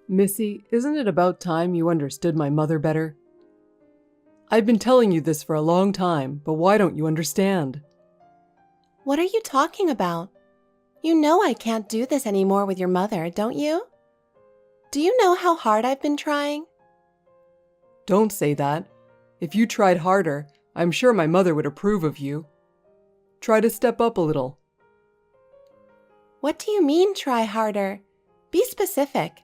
Missy, isn't it about time you understood my mother better? I've been telling you this for a long time, but why don't you understand? What are you talking about? You know I can't do this anymore with your mother, don't you? Do you know how hard I've been trying? Don't say that. If you tried harder, I'm sure my mother would approve of you. Try to step up a little. What do you mean, try harder? Be specific.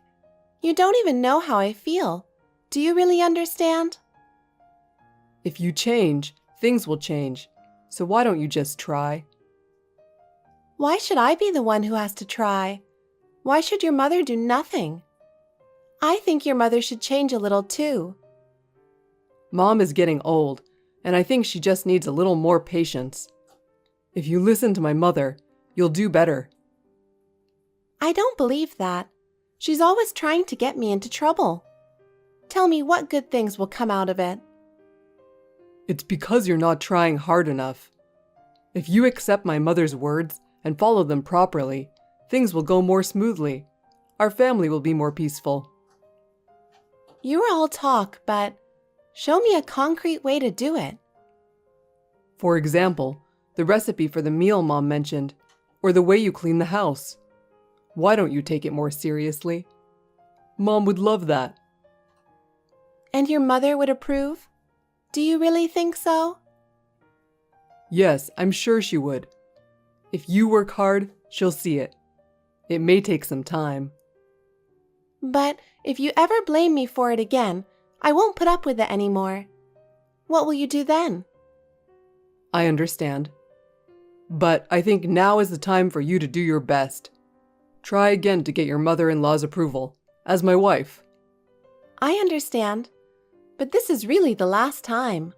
You don't even know how I feel. Do you really understand? If you change, things will change. So why don't you just try? Why should I be the one who has to try? Why should your mother do nothing? I think your mother should change a little too. Mom is getting old, and I think she just needs a little more patience. If you listen to my mother, you'll do better. I don't believe that. She's always trying to get me into trouble. Tell me what good things will come out of it. It's because you're not trying hard enough. If you accept my mother's words and follow them properly, things will go more smoothly. Our family will be more peaceful. You're all talk, but show me a concrete way to do it. For example, the recipe for the meal Mom mentioned, or the way you clean the house. Why don't you take it more seriously? Mom would love that. And your mother would approve? Do you really think so? Yes, I'm sure she would. If you work hard, she'll see it. It may take some time. But if you ever blame me for it again, I won't put up with it anymore. What will you do then? I understand. But I think now is the time for you to do your best. Try again to get your mother-in-law's approval, as my wife. I understand, but this is really the last time.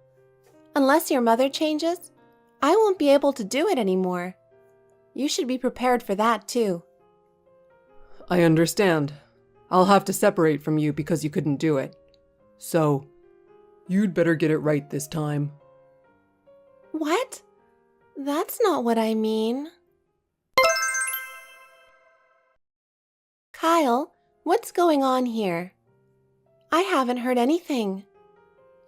Unless your mother changes, I won't be able to do it anymore. You should be prepared for that too. I understand. I'll have to separate from you because you couldn't do it. So, you'd better get it right this time. What? That's not what I mean. Kyle, what's going on here? I haven't heard anything.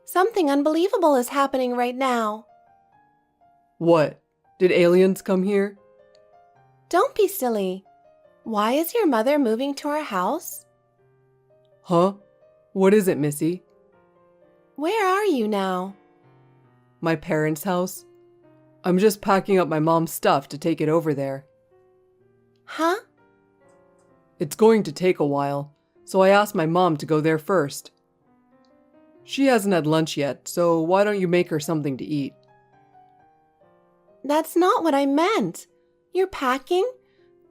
Something unbelievable is happening right now. What? Did aliens come here? Don't be silly. Why is your mother moving to our house? Huh? What is it, Missy? Where are you now? My parents' house? I'm just packing up my mom's stuff to take it over there. Huh? It's going to take a while, so I asked my mom to go there first. She hasn't had lunch yet, so why don't you make her something to eat? That's not what I meant. You're packing?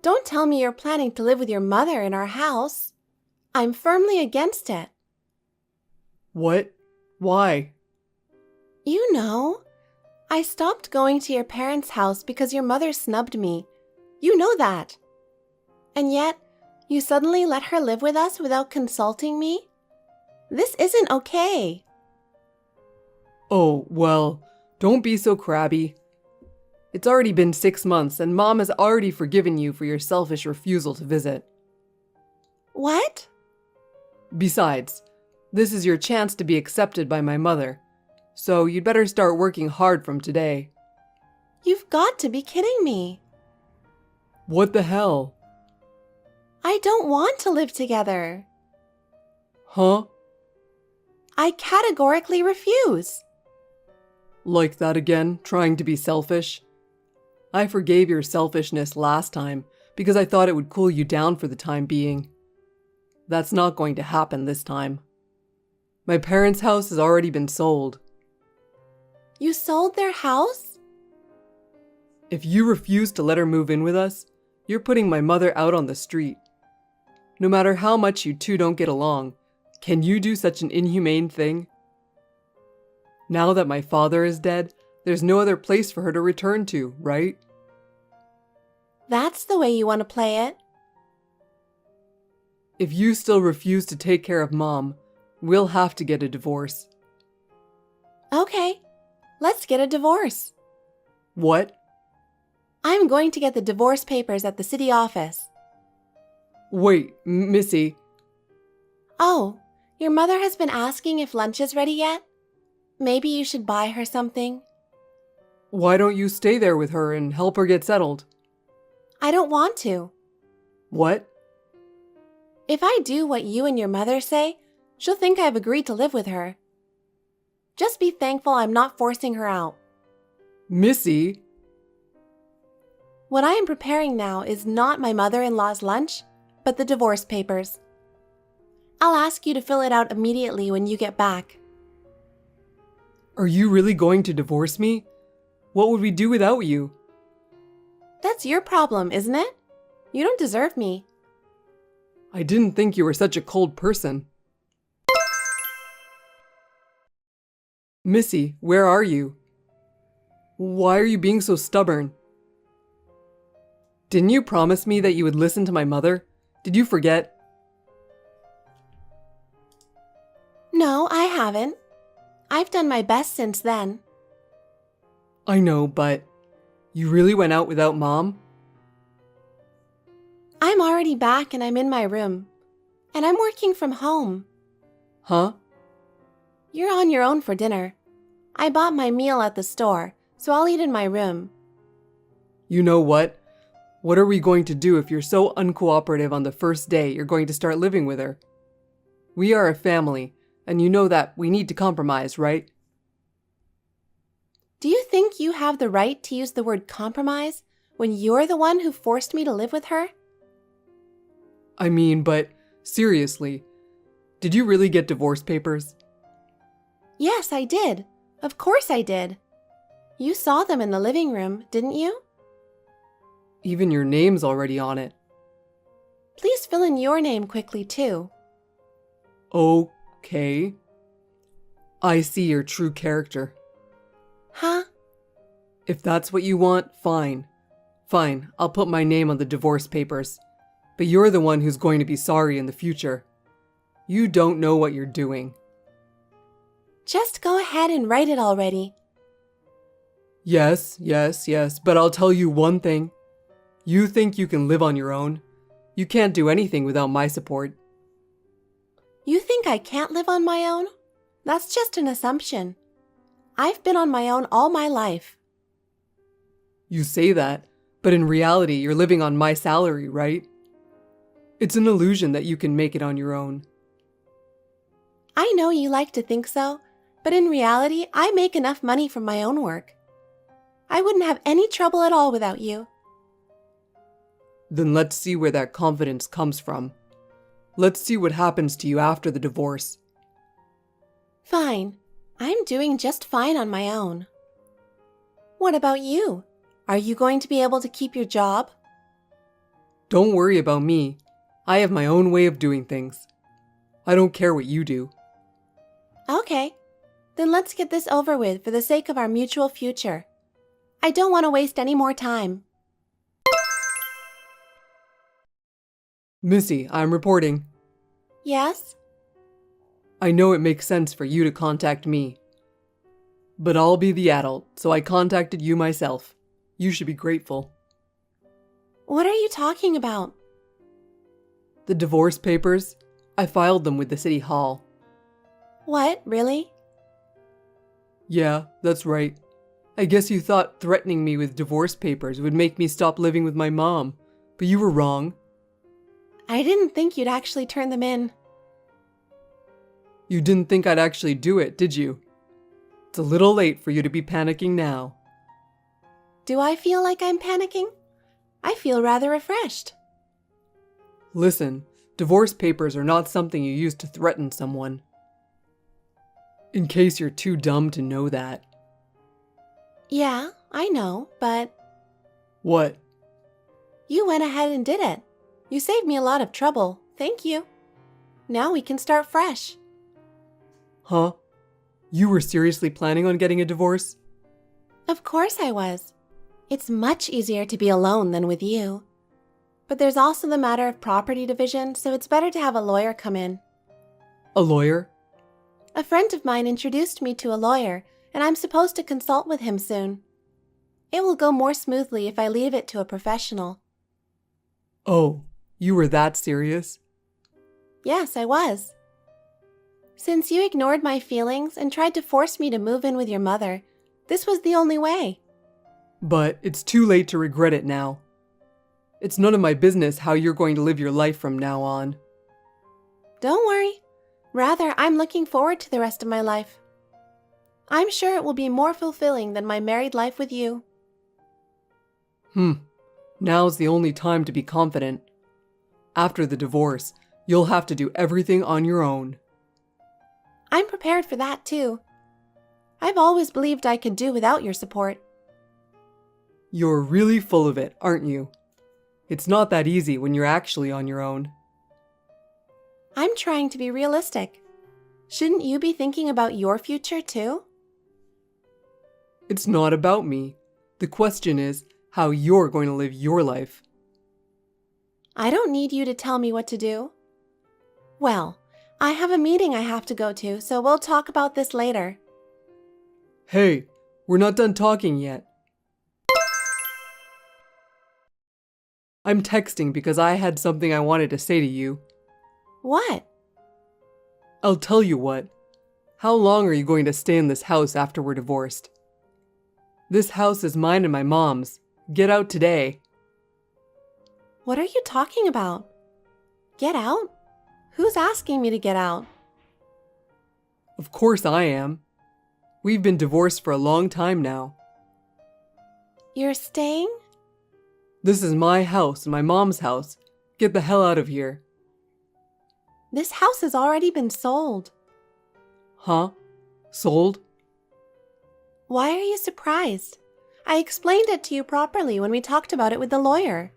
Don't tell me you're planning to live with your mother in our house. I'm firmly against it. What? Why? You know, I stopped going to your parents' house because your mother snubbed me. You know that. And yet, you suddenly let her live with us without consulting me? This isn't okay. Oh, well, don't be so crabby. It's already been 6 months and Mom has already forgiven you for your selfish refusal to visit. What? Besides, this is your chance to be accepted by my mother, so you'd better start working hard from today. You've got to be kidding me. What the hell? I don't want to live together. Huh? I categorically refuse. Like that again, trying to be selfish? I forgave your selfishness last time because I thought it would cool you down for the time being. That's not going to happen this time. My parents' house has already been sold. You sold their house? If you refuse to let her move in with us, you're putting my mother out on the street. No matter how much you two don't get along, can you do such an inhumane thing? Now that my father is dead, there's no other place for her to return to, right? That's the way you want to play it. If you still refuse to take care of Mom, we'll have to get a divorce. Okay, let's get a divorce. What? I'm going to get the divorce papers at the city office. Wait, Missy. Oh, your mother has been asking if lunch is ready yet? Maybe you should buy her something. Why don't you stay there with her and help her get settled? I don't want to. What? If I do what you and your mother say, she'll think I've agreed to live with her. Just be thankful I'm not forcing her out. Missy? What I am preparing now is not my mother-in-law's lunch, but the divorce papers. I'll ask you to fill it out immediately when you get back. Are you really going to divorce me? What would we do without you? That's your problem, isn't it? You don't deserve me. I didn't think you were such a cold person. Missy, where are you? Why are you being so stubborn? Didn't you promise me that you would listen to my mother? Did you forget? No, I haven't. I've done my best since then. I know, but you really went out without Mom? I'm already back and I'm in my room. And I'm working from home. Huh? You're on your own for dinner. I bought my meal at the store, so I'll eat in my room. You know what? What are we going to do if you're so uncooperative on the first day you're going to start living with her? We are a family, and you know that we need to compromise, right? Do you think you have the right to use the word compromise when you're the one who forced me to live with her? I mean, but seriously, did you really get divorce papers? Yes, I did. Of course I did. You saw them in the living room, didn't you? Even your name's already on it. Please fill in your name quickly, too. Okay. I see your true character. Huh? If that's what you want, fine. Fine, I'll put my name on the divorce papers. But you're the one who's going to be sorry in the future. You don't know what you're doing. Just go ahead and write it already. Yes, but I'll tell you one thing. You think you can live on your own. You can't do anything without my support. You think I can't live on my own? That's just an assumption. I've been on my own all my life. You say that, but in reality, you're living on my salary, right? It's an illusion that you can make it on your own. I know you like to think so, but in reality, I make enough money from my own work. I wouldn't have any trouble at all without you. Then let's see where that confidence comes from. Let's see what happens to you after the divorce. Fine. I'm doing just fine on my own. What about you? Are you going to be able to keep your job? Don't worry about me. I have my own way of doing things. I don't care what you do. Okay. Then let's get this over with for the sake of our mutual future. I don't want to waste any more time. Missy, I'm reporting. Yes? I know it makes sense for you to contact me. But I'll be the adult, so I contacted you myself. You should be grateful. What are you talking about? The divorce papers, I filed them with the city hall. What, really? Yeah, that's right. I guess you thought threatening me with divorce papers would make me stop living with my mom, but you were wrong. I didn't think you'd actually turn them in. You didn't think I'd actually do it, did you? It's a little late for you to be panicking now. Do I feel like I'm panicking? I feel rather refreshed. Listen, divorce papers are not something you use to threaten someone. In case you're too dumb to know that. Yeah, I know, but What? you went ahead and did it. You saved me a lot of trouble. Thank you. Now we can start fresh. Huh? You were seriously planning on getting a divorce? Of course I was. It's much easier to be alone than with you. But there's also the matter of property division, so it's better to have a lawyer come in. A lawyer? A friend of mine introduced me to a lawyer, and I'm supposed to consult with him soon. It will go more smoothly if I leave it to a professional. Oh, you were that serious? Yes, I was. Since you ignored my feelings and tried to force me to move in with your mother, this was the only way. But it's too late to regret it now. It's none of my business how you're going to live your life from now on. Don't worry. Rather, I'm looking forward to the rest of my life. I'm sure it will be more fulfilling than my married life with you. Now's the only time to be confident. After the divorce, you'll have to do everything on your own. I'm prepared for that too. I've always believed I could do without your support. You're really full of it, aren't you? It's not that easy when you're actually on your own. I'm trying to be realistic. Shouldn't you be thinking about your future too? It's not about me. The question is how you're going to live your life. I don't need you to tell me what to do. Well, I have a meeting I have to go to, so we'll talk about this later. Hey, we're not done talking yet. I'm texting because I had something I wanted to say to you. What? I'll tell you what. How long are you going to stay in this house after we're divorced? This house is mine and my mom's. Get out today. What are you talking about? Get out? Who's asking me to get out? Of course I am. We've been divorced for a long time now. You're staying? This is my house and my mom's house. Get the hell out of here. This house has already been sold. Huh? Sold? Why are you surprised? I explained it to you properly when we talked about it with the lawyer.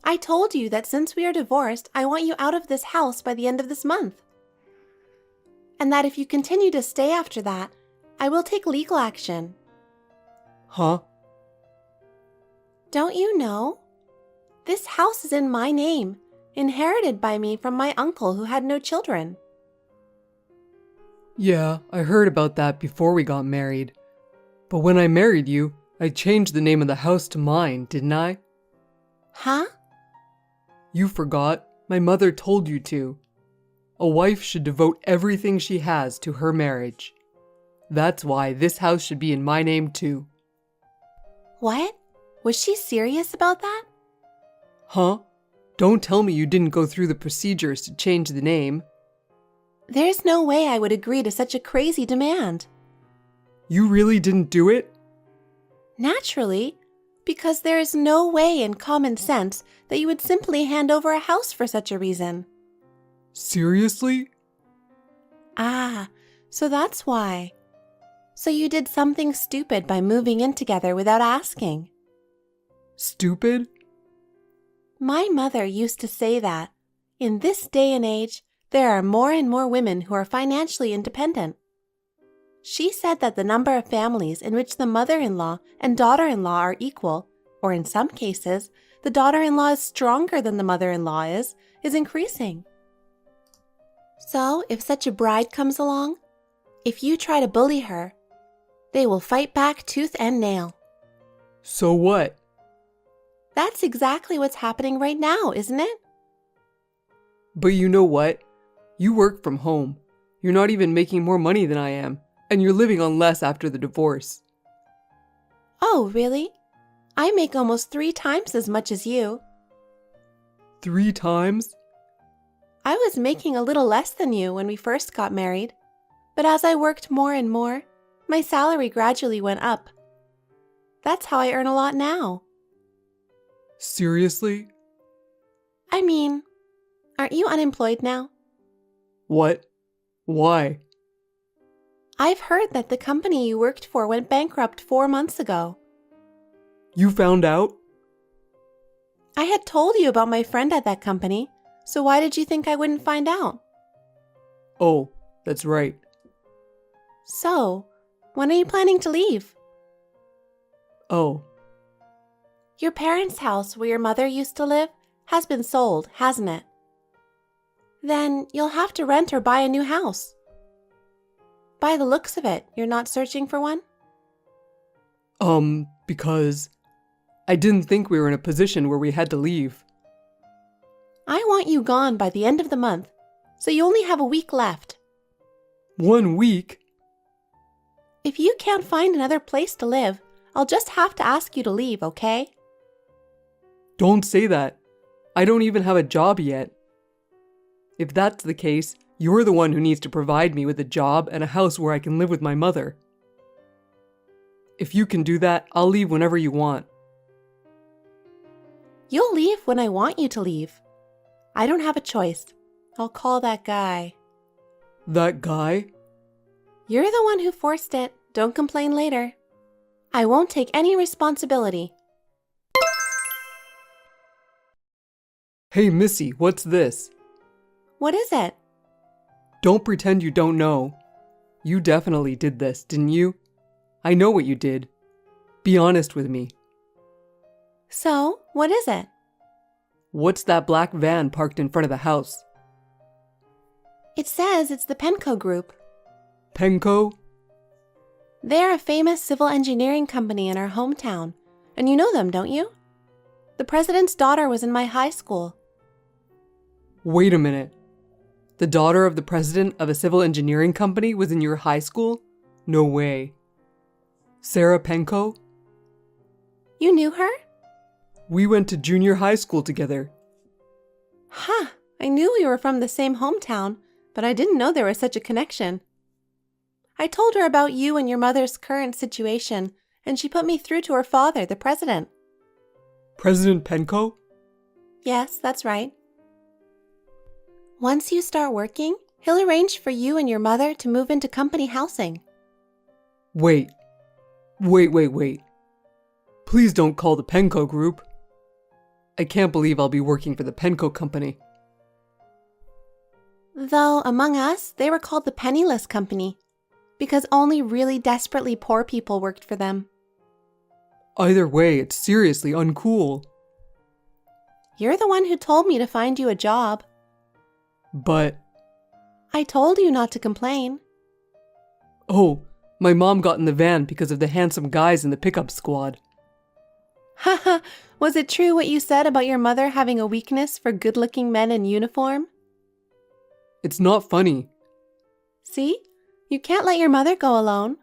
I told you that since we are divorced, I want you out of this house by the end of this month. And that if you continue to stay after that, I will take legal action. Huh? Don't you know? This house is in my name, inherited by me from my uncle who had no children. Yeah, I heard about that before we got married. But when I married you, I changed the name of the house to mine, didn't I? Huh? You forgot. My mother told you to. A wife should devote everything she has to her marriage. That's why this house should be in my name too. What? Was she serious about that? Huh? Don't tell me you didn't go through the procedures to change the name. There's no way I would agree to such a crazy demand. You really didn't do it? Naturally, because there is no way in common sense that you would simply hand over a house for such a reason. Seriously? Ah, so that's why. So you did something stupid by moving in together without asking. Stupid? My mother used to say that, in this day and age, there are more and more women who are financially independent. She said that the number of families in which the mother-in-law and daughter-in-law are equal, or in some cases, the daughter-in-law is stronger than the mother-in-law is increasing. So, if such a bride comes along, if you try to bully her, they will fight back tooth and nail. So what? That's exactly what's happening right now, isn't it? But you know what? You work from home. You're not even making more money than I am, and you're living on less after the divorce. Oh, really? I make almost 3 times as much as you. 3 times? I was making a little less than you when we first got married, but as I worked more and more, my salary gradually went up. That's how I earn a lot now. Seriously? I mean, aren't you unemployed now? What? Why? I've heard that the company you worked for went bankrupt 4 months ago. You found out? I had told you about my friend at that company, so why did you think I wouldn't find out? Oh, that's right. So, when are you planning to leave? Oh, Your parents' house where your mother used to live has been sold, hasn't it? Then you'll have to rent or buy a new house. By the looks of it, you're not searching for one? because I didn't think we were in a position where we had to leave. I want you gone by the end of the month, so you only have a week left. 1 week? If you can't find another place to live, I'll just have to ask you to leave, okay? Don't say that. I don't even have a job yet. If that's the case, you're the one who needs to provide me with a job and a house where I can live with my mother. If you can do that, I'll leave whenever you want. You'll leave when I want you to leave. I don't have a choice. I'll call that guy. That guy? You're the one who forced it. Don't complain later. I won't take any responsibility. Hey, Missy, what's this? What is it? Don't pretend you don't know. You definitely did this, didn't you? I know what you did. Be honest with me. So, what is it? What's that black van parked in front of the house? It says it's the Penco Group. Penco? They're a famous civil engineering company in our hometown, and you know them, don't you? The president's daughter was in my high school. Wait a minute. The daughter of the president of a civil engineering company was in your high school? No way. Sarah Penco? You knew her? We went to junior high school together. Huh, I knew we were from the same hometown, but I didn't know there was such a connection. I told her about you and your mother's current situation, and she put me through to her father, the president. President Penco? Yes, that's right. Once you start working, he'll arrange for you and your mother to move into company housing. Wait. Please don't call the Penco Group. I can't believe I'll be working for the Penco Company. Though, among us, they were called the Penniless Company, because only really desperately poor people worked for them. Either way, it's seriously uncool. You're the one who told me to find you a job. But... I told you not to complain. Oh, my mom got in the van because of the handsome guys in the pickup squad. Haha, was it true what you said about your mother having a weakness for good-looking men in uniform? It's not funny. See? You can't let your mother go alone.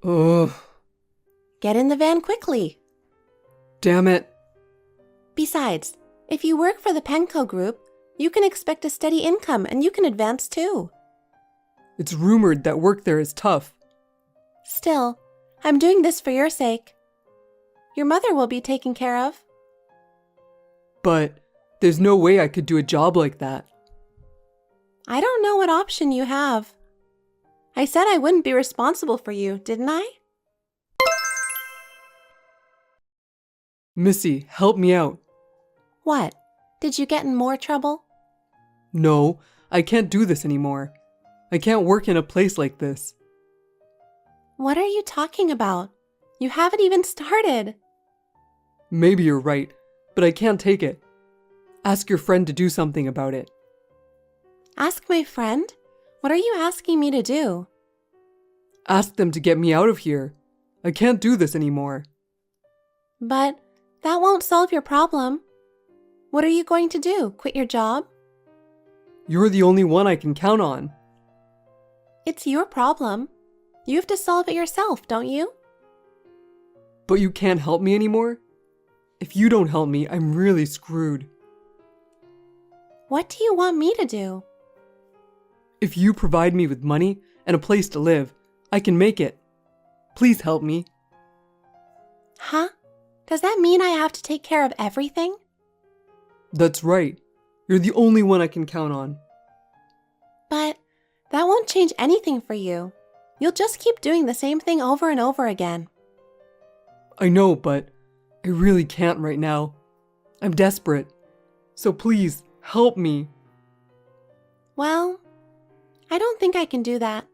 Ugh. Get in the van quickly. Damn it. Besides, if you work for the Penco Group, you can expect a steady income and you can advance too. It's rumored that work there is tough. Still, I'm doing this for your sake. Your mother will be taken care of. But there's no way I could do a job like that. I don't know what option you have. I said I wouldn't be responsible for you, didn't I? Missy, help me out. What? Did you get in more trouble? No, I can't do this anymore. I can't work in a place like this. What are you talking about? You haven't even started. Maybe you're right, but I can't take it. Ask your friend to do something about it. Ask my friend? What are you asking me to do? Ask them to get me out of here. I can't do this anymore. But that won't solve your problem. What are you going to do? Quit your job? You're the only one I can count on. It's your problem. You have to solve it yourself, don't you? But you can't help me anymore? If you don't help me, I'm really screwed. What do you want me to do? If you provide me with money and a place to live, I can make it. Please help me. Huh? Does that mean I have to take care of everything? That's right. You're the only one I can count on. But that won't change anything for you. You'll just keep doing the same thing over and over again. I know, but I really can't right now. I'm desperate. So please, help me. Well, I don't think I can do that.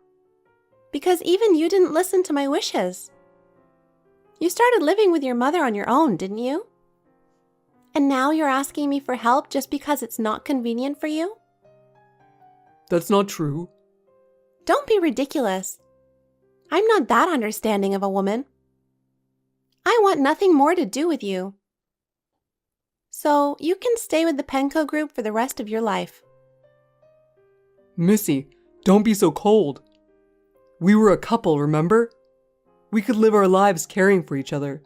Because even you didn't listen to my wishes. You started living with your mother on your own, didn't you? And now you're asking me for help just because it's not convenient for you? That's not true. Don't be ridiculous. I'm not that understanding of a woman. I want nothing more to do with you. So you can stay with the Penco Group for the rest of your life. Missy, Don't be so cold. We were a couple, remember? We could live our lives caring for each other.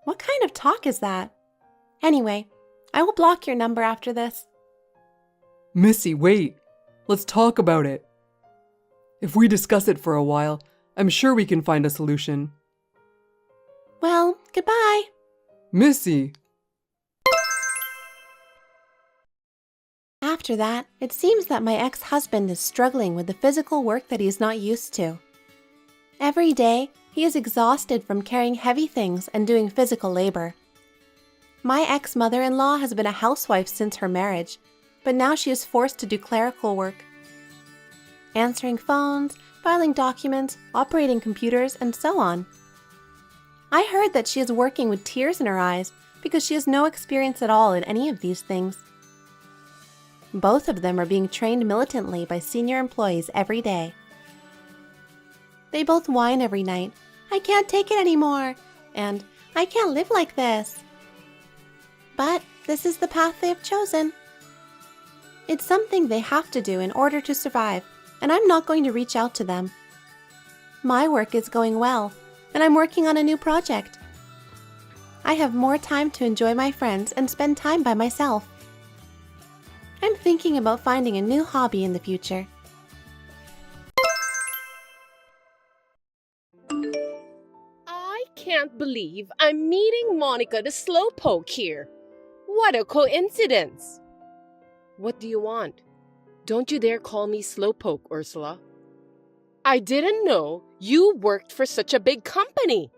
What kind of talk is that? Anyway, I will block your number after this. Missy, wait. Let's talk about it. If we discuss it for a while, I'm sure we can find a solution. Well, goodbye. Missy! After that, it seems that my ex-husband is struggling with the physical work that he is not used to. Every day, he is exhausted from carrying heavy things and doing physical labor. My ex-mother-in-law has been a housewife since her marriage, but now she is forced to do clerical work. Answering phones, filing documents, operating computers, and so on. I heard that she is working with tears in her eyes because she has no experience at all in any of these things. Both of them are being trained militantly by senior employees every day. They both whine every night, "I can't take it anymore," and "I can't live like this." But this is the path they have chosen. It's something they have to do in order to survive, and I'm not going to reach out to them. My work is going well, and I'm working on a new project. I have more time to enjoy my friends and spend time by myself. I'm thinking about finding a new hobby in the future. I can't believe I'm meeting Monica the Slowpoke here. What a coincidence! What do you want? Don't you dare call me Slowpoke, Ursula. I didn't know you worked for such a big company.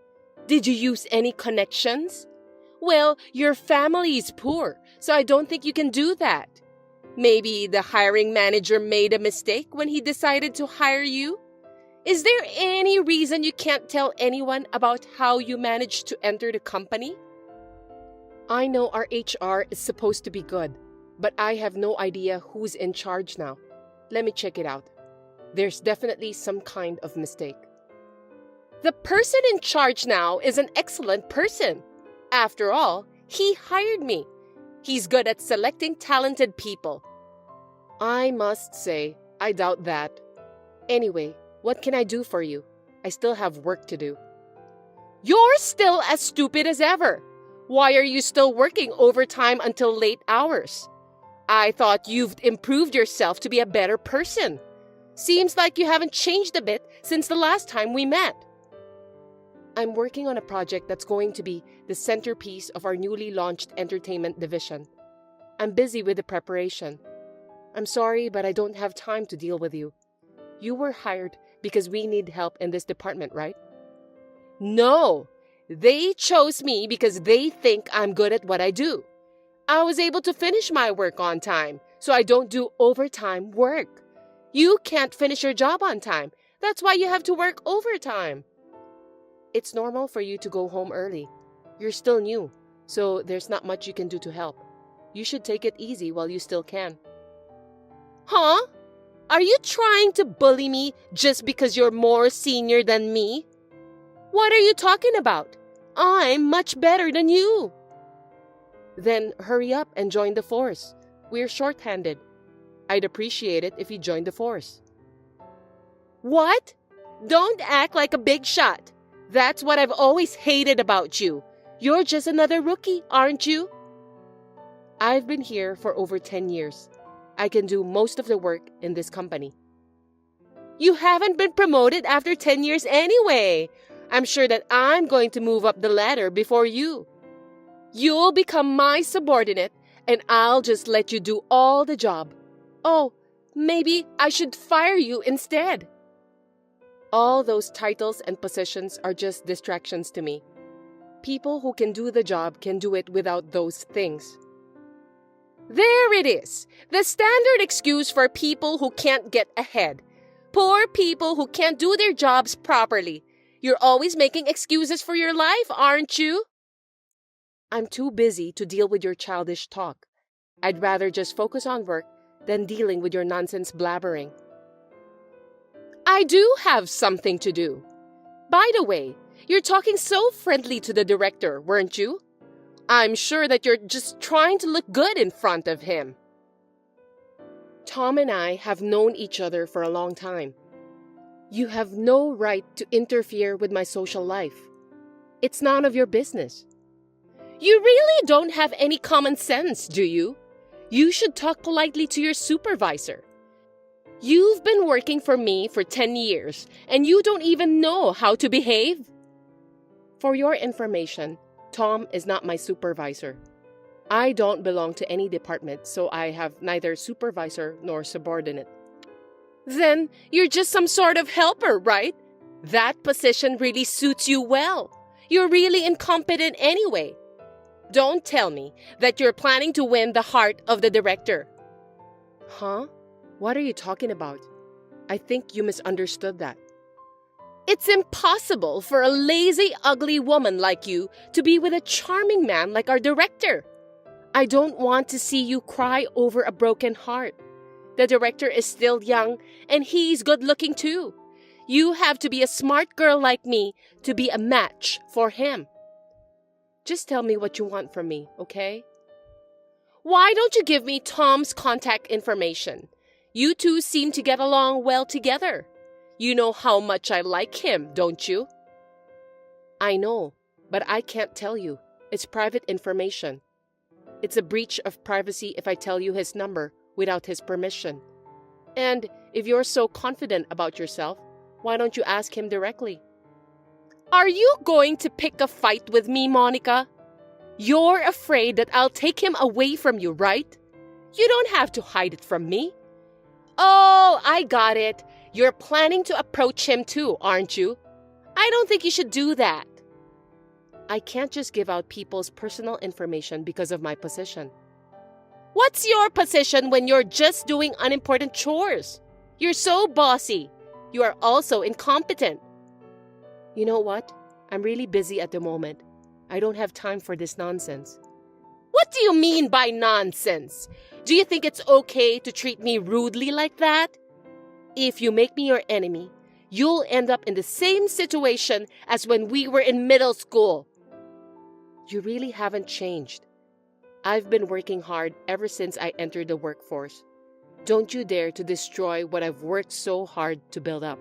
Did you use any connections? Well, your family is poor, so I don't think you can do that. Maybe the hiring manager made a mistake when he decided to hire you? Is there any reason you can't tell anyone about how you managed to enter the company? I know our HR is supposed to be good, but I have no idea who's in charge now. Let me check it out. There's definitely some kind of mistake. The person in charge now is an excellent person. After all, he hired me. He's good at selecting talented people. I must say, I doubt that. Anyway, what can I do for you? I still have work to do. You're still as stupid as ever. Why are you still working overtime until late hours? I thought you've improved yourself to be a better person. Seems like you haven't changed a bit since the last time we met. I'm working on a project that's going to be the centerpiece of our newly launched entertainment division. I'm busy with the preparation. I'm sorry, but I don't have time to deal with you. You were hired because we need help in this department, right? No, they chose me because they think I'm good at what I do. I was able to finish my work on time, so I don't do overtime work. You can't finish your job on time. That's why you have to work overtime. It's normal for you to go home early. You're still new, so there's not much you can do to help. You should take it easy while you still can. Huh? Are you trying to bully me just because you're more senior than me? What are you talking about? I'm much better than you. Then hurry up and join the force. We're short-handed. I'd appreciate it if you joined the force. What? Don't act like a big shot. That's what I've always hated about you. You're just another rookie, aren't you? I've been here for over 10 years. I can do most of the work in this company. You haven't been promoted after 10 years anyway. I'm sure that I'm going to move up the ladder before you. You'll become my subordinate, and I'll just let you do all the job. Oh, maybe I should fire you instead. All those titles and positions are just distractions to me. People who can do the job can do it without those things. There it is, the standard excuse for people who can't get ahead. Poor people who can't do their jobs properly. You're always making excuses for your life, aren't you? I'm too busy to deal with your childish talk. I'd rather just focus on work than dealing with your nonsense blabbering. I do have something to do. By the way, you're talking so friendly to the director, weren't you? I'm sure that you're just trying to look good in front of him. Tom and I have known each other for a long time. You have no right to interfere with my social life. It's none of your business. You really don't have any common sense, do you? You should talk politely to your supervisor. You've been working for me for 10 years and you don't even know how to behave. For your information, Tom is not my supervisor. I don't belong to any department, so I have neither supervisor nor subordinate. Then you're just some sort of helper, right? That position really suits you well. You're really incompetent anyway. Don't tell me that you're planning to win the heart of the director. Huh? What are you talking about? I think you misunderstood that. It's impossible for a lazy, ugly woman like you to be with a charming man like our director. I don't want to see you cry over a broken heart. The director is still young and he's good-looking too. You have to be a smart girl like me to be a match for him. Just tell me what you want from me, okay? Why don't you give me Tom's contact information? You two seem to get along well together. You know how much I like him, don't you? I know, but I can't tell you. It's private information. It's a breach of privacy if I tell you his number without his permission. And if you're so confident about yourself, why don't you ask him directly? Are you going to pick a fight with me, Monica? You're afraid that I'll take him away from you, right? You don't have to hide it from me. Oh, I got it. You're planning to approach him too, aren't you? I don't think you should do that. I can't just give out people's personal information because of my position. What's your position when you're just doing unimportant chores? You're so bossy. You are also incompetent. You know what? I'm really busy at the moment. I don't have time for this nonsense. What do you mean by nonsense? Do you think it's okay to treat me rudely like that? If you make me your enemy, you'll end up in the same situation as when we were in middle school. You really haven't changed. I've been working hard ever since I entered the workforce. Don't you dare to destroy what I've worked so hard to build up.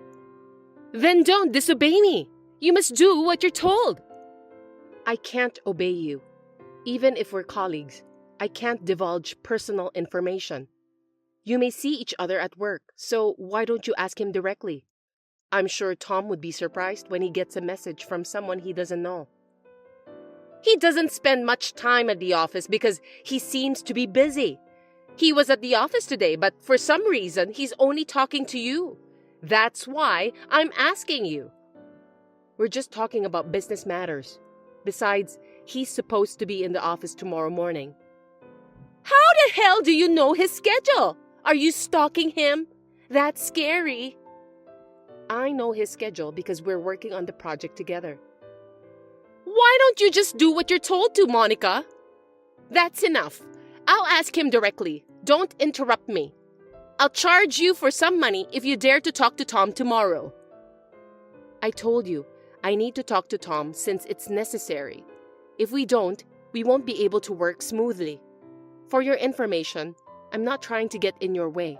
Then don't disobey me. You must do what you're told. I can't obey you. Even if we're colleagues, I can't divulge personal information. You may see each other at work, so why don't you ask him directly? I'm sure Tom would be surprised when he gets a message from someone he doesn't know. He doesn't spend much time at the office because he seems to be busy. He was at the office today, but for some reason, he's only talking to you. That's why I'm asking you. We're just talking about business matters. Besides, he's supposed to be in the office tomorrow morning. How the hell do you know his schedule? Are you stalking him? That's scary. I know his schedule because we're working on the project together. Why don't you just do what you're told to, Monica? That's enough. I'll ask him directly. Don't interrupt me. I'll charge you for some money if you dare to talk to Tom tomorrow. I told you, I need to talk to Tom since it's necessary. If we don't, we won't be able to work smoothly. For your information, I'm not trying to get in your way.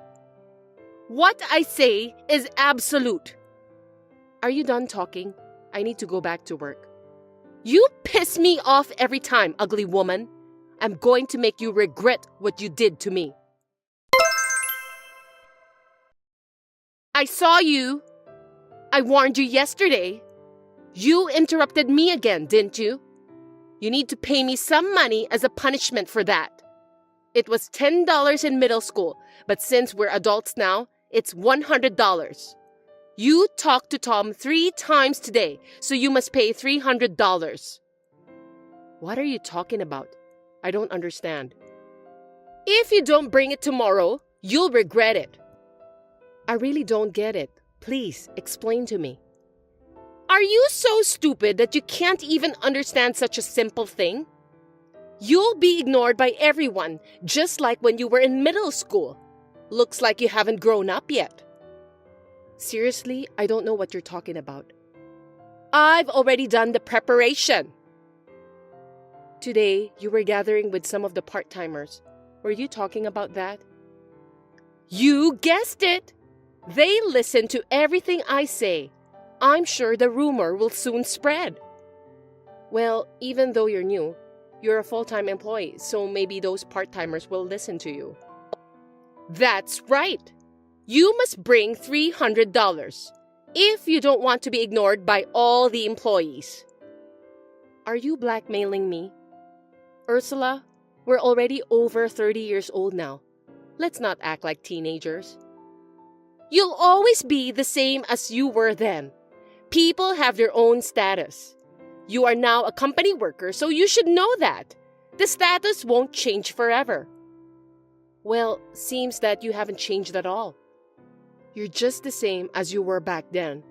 What I say is absolute. Are you done talking? I need to go back to work. You piss me off every time, ugly woman. I'm going to make you regret what you did to me. I saw you. I warned you yesterday. You interrupted me again, didn't you? You need to pay me some money as a punishment for that. It was $10 in middle school, but since we're adults now, it's $100. You talked to Tom 3 times today, so you must pay $300. What are you talking about? I don't understand. If you don't bring it tomorrow, you'll regret it. I really don't get it. Please, explain to me. Are you so stupid that you can't even understand such a simple thing? You'll be ignored by everyone, just like when you were in middle school. Looks like you haven't grown up yet. Seriously, I don't know what you're talking about. I've already done the preparation. Today, you were gathering with some of the part-timers. Were you talking about that? You guessed it! They listen to everything I say. I'm sure the rumor will soon spread. Well, even though you're new, you're a full-time employee, so maybe those part-timers will listen to you. That's right! You must bring $300 if you don't want to be ignored by all the employees. Are you blackmailing me? Ursula, we're already over 30 years old now. Let's not act like teenagers. You'll always be the same as you were then. People have their own status. You are now a company worker, so you should know that. The status won't change forever. Well, seems that you haven't changed at all. You're just the same as you were back then.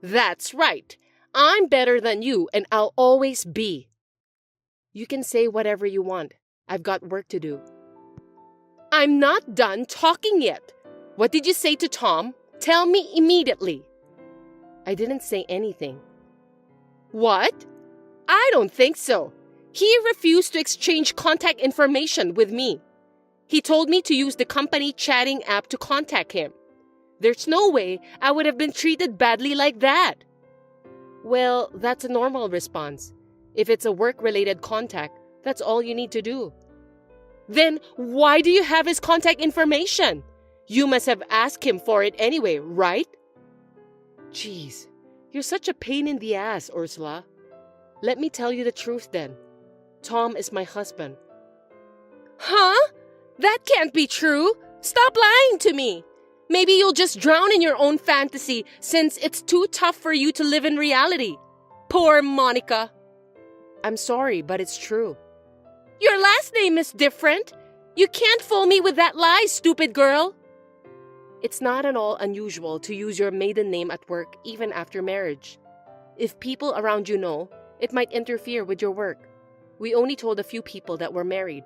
That's right. I'm better than you, and I'll always be. You can say whatever you want. I've got work to do. I'm not done talking yet. What did you say to Tom? Tell me immediately. I didn't say anything. What? I don't think so. He refused to exchange contact information with me. He told me to use the company chatting app to contact him. There's no way I would have been treated badly like that. Well, that's a normal response. If it's a work-related contact, that's all you need to do. Then why do you have his contact information? You must have asked him for it anyway, right? Jeez, you're such a pain in the ass, Ursula. Let me tell you the truth then. Tom is my husband. Huh? That can't be true. Stop lying to me. Maybe you'll just drown in your own fantasy since it's too tough for you to live in reality. Poor Monica. I'm sorry, but it's true. Your last name is different. You can't fool me with that lie, stupid girl. It's not at all unusual to use your maiden name at work even after marriage. If people around you know, it might interfere with your work. We only told a few people that we're married.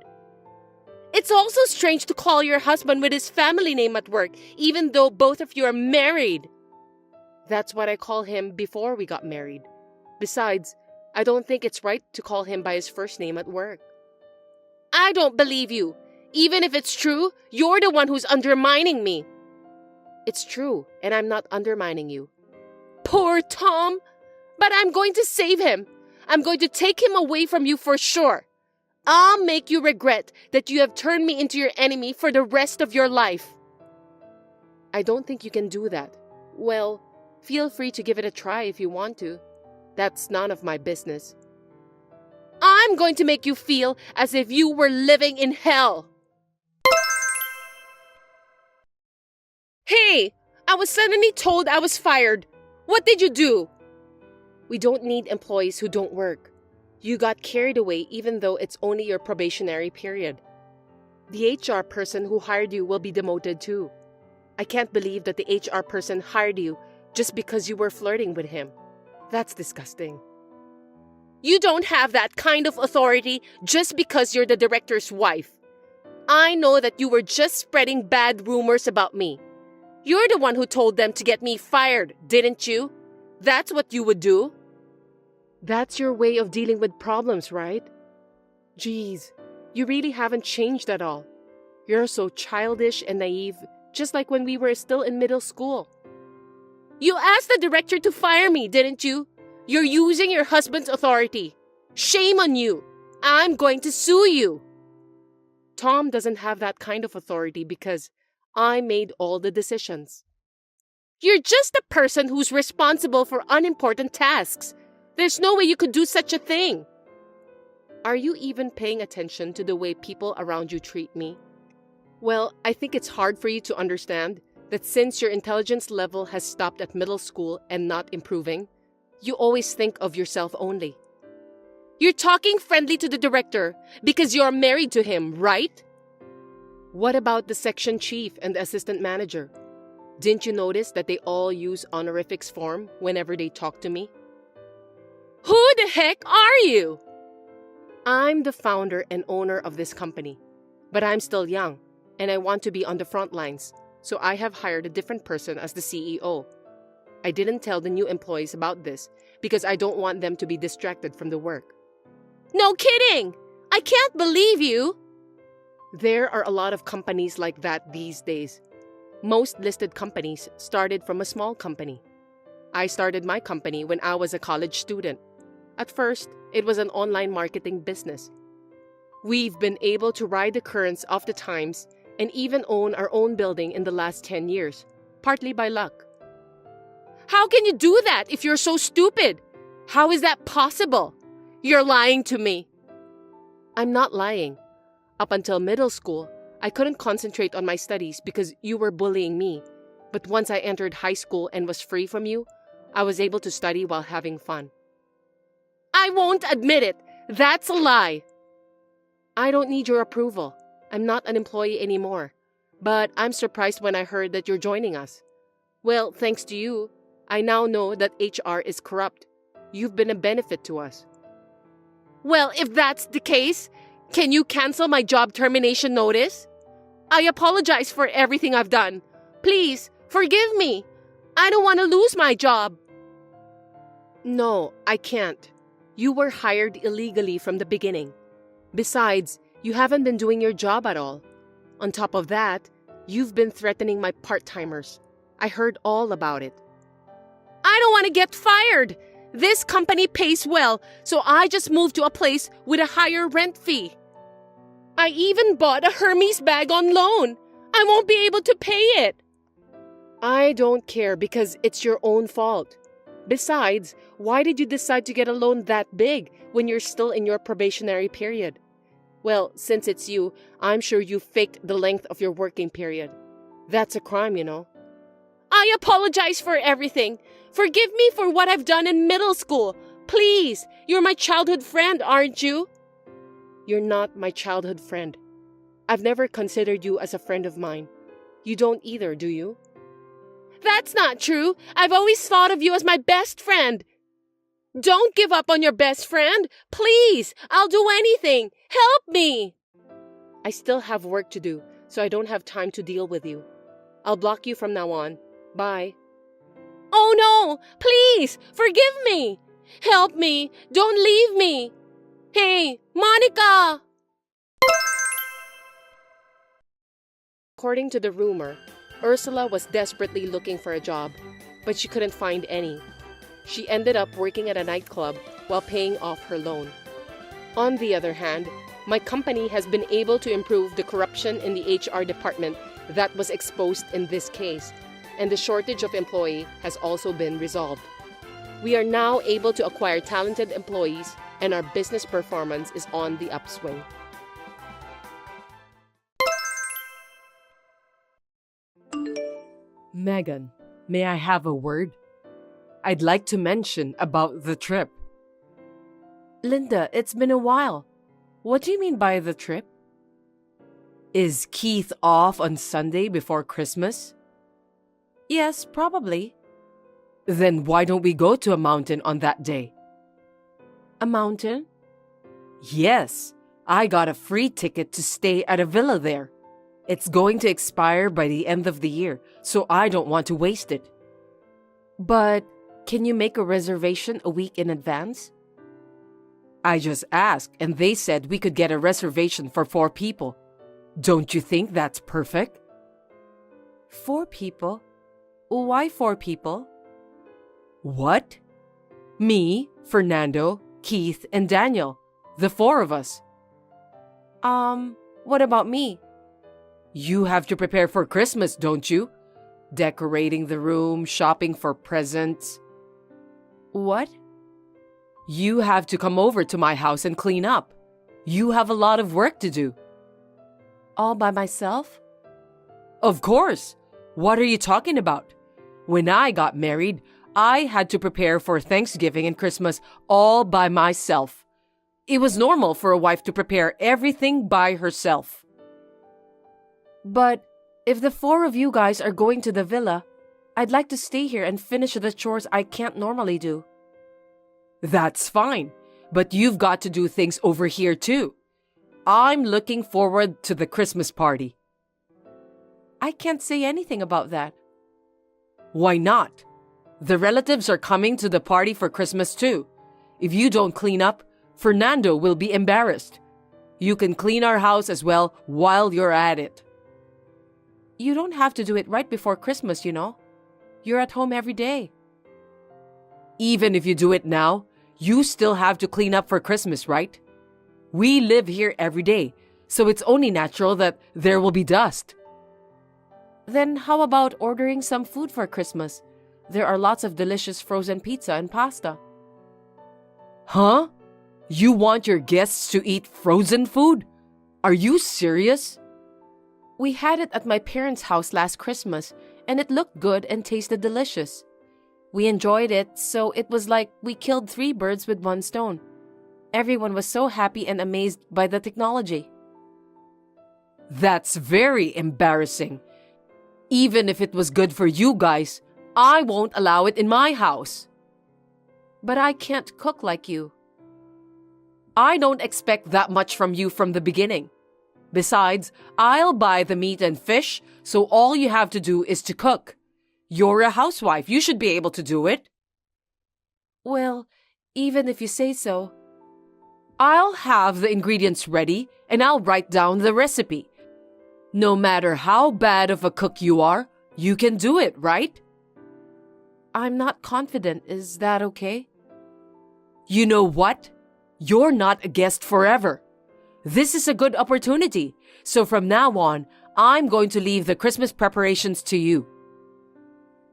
It's also strange to call your husband with his family name at work, even though both of you are married. That's what I call him before we got married. Besides, I don't think it's right to call him by his first name at work. I don't believe you. Even if it's true, you're the one who's undermining me. It's true, and I'm not undermining you. Poor Tom! But I'm going to save him. I'm going to take him away from you for sure. I'll make you regret that you have turned me into your enemy for the rest of your life. I don't think you can do that. Well, feel free to give it a try if you want to. That's none of my business. I'm going to make you feel as if you were living in hell. Hey, I was suddenly told I was fired. What did you do? We don't need employees who don't work. You got carried away even though it's only your probationary period. The HR person who hired you will be demoted too. I can't believe that the HR person hired you just because you were flirting with him. That's disgusting. You don't have that kind of authority just because you're the director's wife. I know that you were just spreading bad rumors about me. You're the one who told them to get me fired, didn't you? That's what you would do. That's your way of dealing with problems, right? Geez, you really haven't changed at all. You're so childish and naive, just like when we were still in middle school. You asked the director to fire me, didn't you? You're using your husband's authority. Shame on you. I'm going to sue you. Tom doesn't have that kind of authority because I made all the decisions. You're just a person who's responsible for unimportant tasks. There's no way you could do such a thing. Are you even paying attention to the way people around you treat me? Well, I think it's hard for you to understand that since your intelligence level has stopped at middle school and not improving, you always think of yourself only. You're talking friendly to the director because you're married to him, right? What about the section chief and the assistant manager? Didn't you notice that they all use honorifics form whenever they talk to me? Who the heck are you? I'm the founder and owner of this company, but I'm still young and I want to be on the front lines, so I have hired a different person as the CEO. I didn't tell the new employees about this because I don't want them to be distracted from the work. No kidding! I can't believe you! There are a lot of companies like that these days. Most listed companies started from a small company. I started my company when I was a college student. At first, it was an online marketing business. We've been able to ride the currents of the times and even own our own building in the last 10 years, partly by luck. How can you do that if you're so stupid? How is that possible? You're lying to me. I'm not lying. Up until middle school, I couldn't concentrate on my studies because you were bullying me. But once I entered high school and was free from you, I was able to study while having fun. I won't admit it. That's a lie. I don't need your approval. I'm not an employee anymore. But I'm surprised when I heard that you're joining us. Well, thanks to you, I now know that HR is corrupt. You've been a benefit to us. Well, if that's the case, can you cancel my job termination notice? I apologize for everything I've done. Please, forgive me. I don't want to lose my job. No, I can't. You were hired illegally from the beginning. Besides, you haven't been doing your job at all. On top of that, you've been threatening my part-timers. I heard all about it. I don't want to get fired. This company pays well, so I just moved to a place with a higher rent fee. I even bought a Hermes bag on loan. I won't be able to pay it. I don't care because it's your own fault. Besides, why did you decide to get a loan that big when you're still in your probationary period? Well, since it's you, I'm sure you faked the length of your working period. That's a crime, you know. I apologize for everything. Forgive me for what I've done in middle school. Please, you're my childhood friend, aren't you? You're not my childhood friend. I've never considered you as a friend of mine. You don't either, do you? That's not true. I've always thought of you as my best friend. Don't give up on your best friend. Please, I'll do anything. Help me. I still have work to do, so I don't have time to deal with you. I'll block you from now on. Bye. Oh no! Please, forgive me. Help me. Don't leave me. Hey, Monica! According to the rumor, Ursula was desperately looking for a job, but she couldn't find any. She ended up working at a nightclub while paying off her loan. On the other hand, my company has been able to improve the corruption in the HR department that was exposed in this case, and the shortage of employee has also been resolved. We are now able to acquire talented employees, and our business performance is on the upswing. Megan, may I have a word? I'd like to mention about the trip. Linda, it's been a while. What do you mean by the trip? Is Keith off on Sunday before Christmas? Yes, probably. Then why don't we go to a mountain on that day? A mountain? Yes, I got a free ticket to stay at a villa there. It's going to expire by the end of the year, so I don't want to waste it. But can you make a reservation a week in advance? I just asked, and they said we could get a reservation for 4 people. Don't you think that's perfect? 4 people? Why 4 people? What? Me, Fernando, Keith, and Daniel. The 4 of us. What about me? You have to prepare for Christmas, don't you? Decorating the room, shopping for presents. What? You have to come over to my house and clean up. You have a lot of work to do. All by myself? Of course. What are you talking about? When I got married, I had to prepare for Thanksgiving and Christmas all by myself. It was normal for a wife to prepare everything by herself. But if the 4 of you guys are going to the villa, I'd like to stay here and finish the chores I can't normally do. That's fine, but you've got to do things over here too. I'm looking forward to the Christmas party. I can't say anything about that. Why not? The relatives are coming to the party for Christmas too. If you don't clean up, Fernando will be embarrassed. You can clean our house as well while you're at it. You don't have to do it right before Christmas, you know. You're at home every day. Even if you do it now, you still have to clean up for Christmas, right? We live here every day, so it's only natural that there will be dust. Then how about ordering some food for Christmas? There are lots of delicious frozen pizza and pasta. Huh? You want your guests to eat frozen food? Are you serious? We had it at my parents' house last Christmas, and it looked good and tasted delicious. We enjoyed it, so it was like we killed 3 birds with 1 stone. Everyone was so happy and amazed by the technology. That's very embarrassing. Even if it was good for you guys, I won't allow it in my house. But I can't cook like you. I don't expect that much from you from the beginning. Besides, I'll buy the meat and fish, so all you have to do is to cook. You're a housewife. You should be able to do it. Well, even if you say so. I'll have the ingredients ready, and I'll write down the recipe. No matter how bad of a cook you are, you can do it, right? I'm not confident. Is that okay? You know what? You're not a guest forever. This is a good opportunity. So from now on, I'm going to leave the Christmas preparations to you.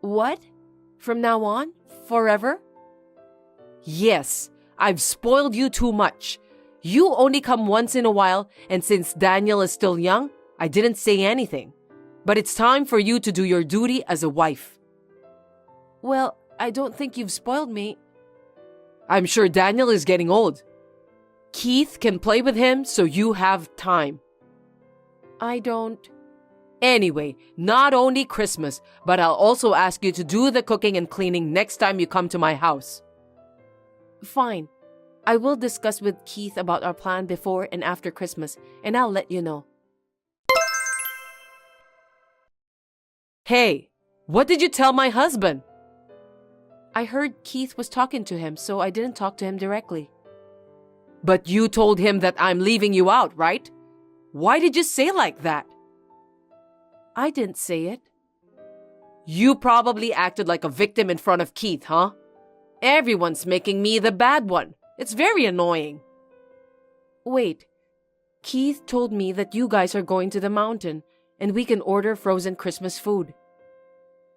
What? From now on? Forever? Yes, I've spoiled you too much. You only come once in a while, and since Daniel is still young, I didn't say anything. But it's time for you to do your duty as a wife. Well, I don't think you've spoiled me. I'm sure Daniel is getting old. Keith can play with him, so you have time. I don't. Anyway, not only Christmas, but I'll also ask you to do the cooking and cleaning next time you come to my house. Fine. I will discuss with Keith about our plan before and after Christmas, and I'll let you know. Hey, what did you tell my husband? I heard Keith was talking to him, so I didn't talk to him directly. But you told him that I'm leaving you out, right? Why did you say like that? I didn't say it. You probably acted like a victim in front of Keith, huh? Everyone's making me the bad one. It's very annoying. Wait, Keith told me that you guys are going to the mountain and we can order frozen Christmas food.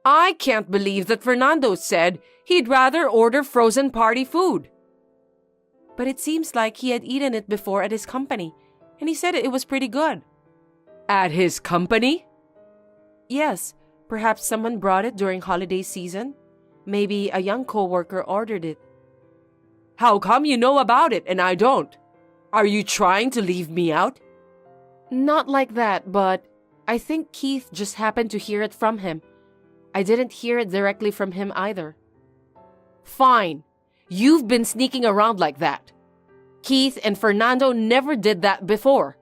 I can't believe that Fernando said he'd rather order frozen party food. But it seems like he had eaten it before at his company, and he said it was pretty good. At his company? Yes, perhaps someone brought it during holiday season. Maybe a young co-worker ordered it. How come you know about it and I don't? Are you trying to leave me out? Not like that, but I think Keith just happened to hear it from him. I didn't hear it directly from him either. Fine. You've been sneaking around like that. Keith and Fernando never did that before.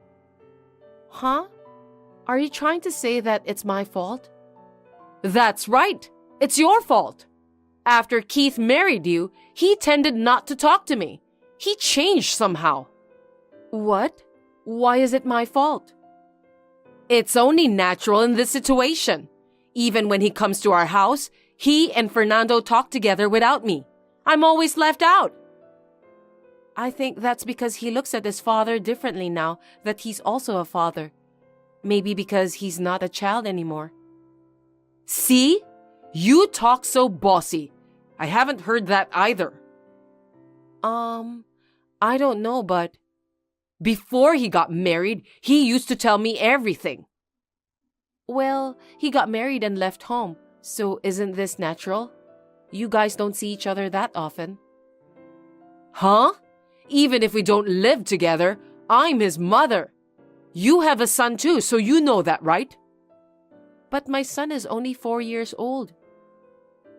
Huh? Are you trying to say that it's my fault? That's right. It's your fault. After Keith married you, he tended not to talk to me. He changed somehow. What? Why is it my fault? It's only natural in this situation. Even when he comes to our house, he and Fernando talk together without me. I'm always left out. I think that's because he looks at his father differently now that he's also a father. Maybe because he's not a child anymore. See? You talk so bossy. I haven't heard that either. I don't know, but before he got married, he used to tell me everything. Well, he got married and left home, so isn't this natural? You guys don't see each other that often. Huh? Even if we don't live together, I'm his mother. You have a son too, so you know that, right? But my son is only 4 years old.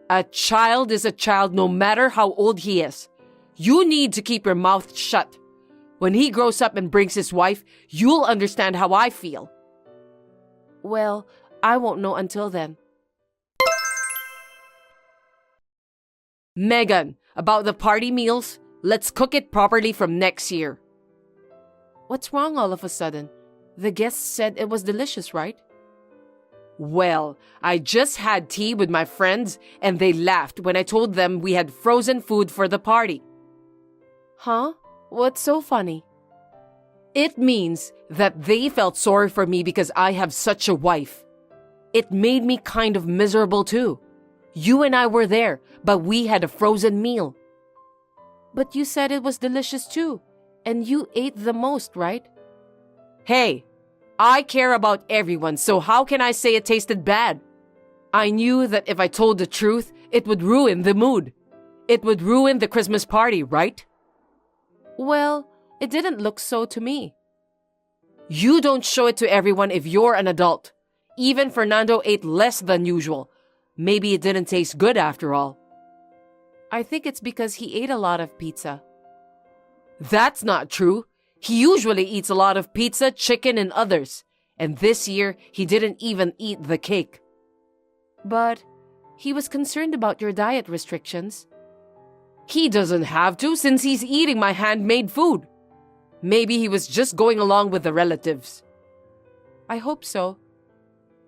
A child is a child no matter how old he is. You need to keep your mouth shut. When he grows up and brings his wife, you'll understand how I feel. Well, I won't know until then. Megan, about the party meals, let's cook it properly from next year. What's wrong all of a sudden? The guests said it was delicious, right? Well, I just had tea with my friends and they laughed when I told them we had frozen food for the party. Huh? What's so funny? It means that they felt sorry for me because I have such a wife. It made me kind of miserable too. You and I were there, but we had a frozen meal. But you said it was delicious too, and you ate the most, right? Hey, I care about everyone, so how can I say it tasted bad? I knew that if I told the truth, it would ruin the mood. It would ruin the Christmas party, right? Well, it didn't look so to me. You don't show it to everyone if you're an adult. Even Fernando ate less than usual. Maybe it didn't taste good after all. I think it's because he ate a lot of pizza. That's not true. He usually eats a lot of pizza, chicken, and others. And this year, he didn't even eat the cake. But he was concerned about your diet restrictions. He doesn't have to since he's eating my handmade food. Maybe he was just going along with the relatives. I hope so.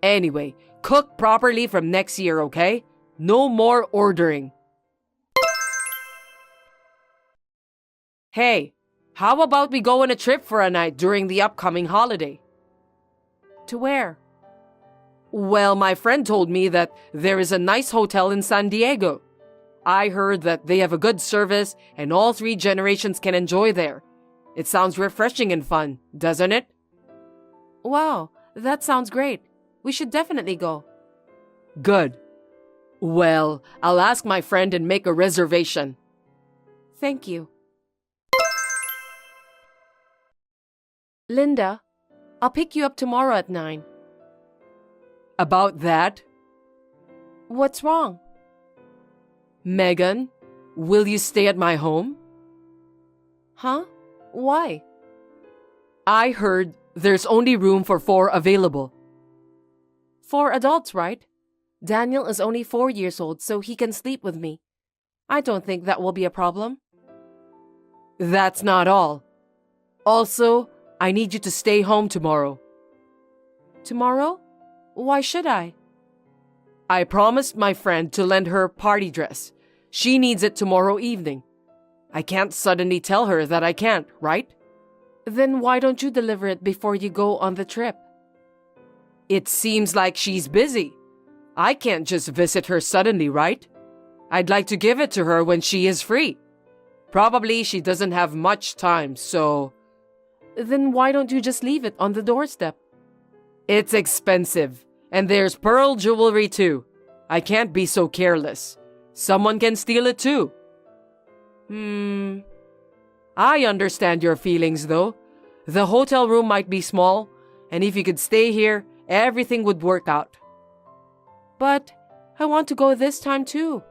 Anyway, cook properly from next year, okay? No more ordering. Hey, how about we go on a trip for a night during the upcoming holiday? To where? Well, my friend told me that there is a nice hotel in San Diego. I heard that they have a good service and all 3 generations can enjoy there. It sounds refreshing and fun, doesn't it? Wow, that sounds great. We should definitely go. Good. Well, I'll ask my friend and make a reservation. Thank you. Linda, I'll pick you up tomorrow at 9. About that? What's wrong? Megan, will you stay at my home? Huh? Why? I heard there's only room for 4 available. 4 adults, right? Daniel is only 4 years old, so he can sleep with me. I don't think that will be a problem. That's not all. Also, I need you to stay home tomorrow. Tomorrow? Why should I? I promised my friend to lend her party dress. She needs it tomorrow evening. I can't suddenly tell her that I can't, right? Then why don't you deliver it before you go on the trip? It seems like she's busy. I can't just visit her suddenly, right? I'd like to give it to her when she is free. Probably she doesn't have much time, so... Then why don't you just leave it on the doorstep? It's expensive, and there's pearl jewelry too. I can't be so careless. Someone can steal it too. I understand your feelings though. The hotel room might be small, and if you could stay here, everything would work out. But I want to go this time too.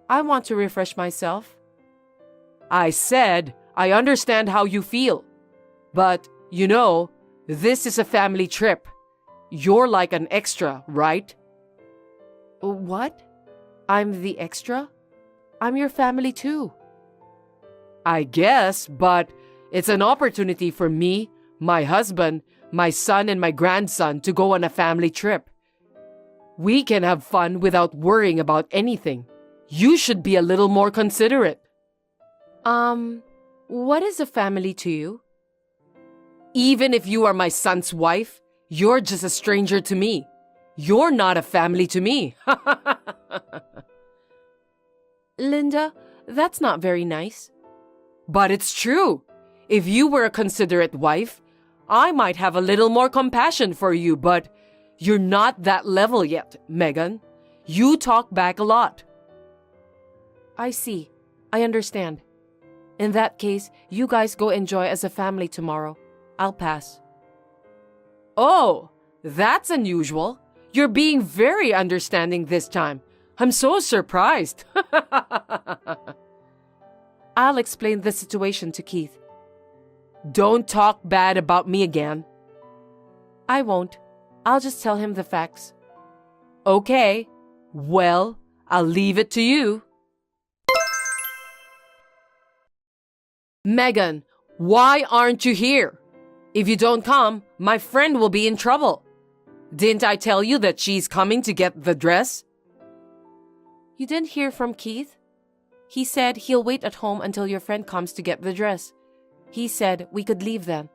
I want to refresh myself. I said I understand how you feel. But, you know, this is a family trip. You're like an extra, right? What? I'm the extra? I'm your family too. I guess, but it's an opportunity for me, my husband, my son, and my grandson to go on a family trip. We can have fun without worrying about anything. You should be a little more considerate. What is a family to you? Even if you are my son's wife, you're just a stranger to me. You're not a family to me. Linda, that's not very nice. But it's true. If you were a considerate wife, I might have a little more compassion for you, but you're not that level yet, Megan. You talk back a lot. I see. I understand. In that case, you guys go enjoy as a family tomorrow. I'll pass. Oh, that's unusual. You're being very understanding this time. I'm so surprised. I'll explain the situation to Keith. Don't talk bad about me again. I won't. I'll just tell him the facts. Okay. Well, I'll leave it to you. Megan, why aren't you here? If you don't come, my friend will be in trouble. Didn't I tell you that she's coming to get the dress? You didn't hear from Keith? He said he'll wait at home until your friend comes to get the dress. He said we could leave then.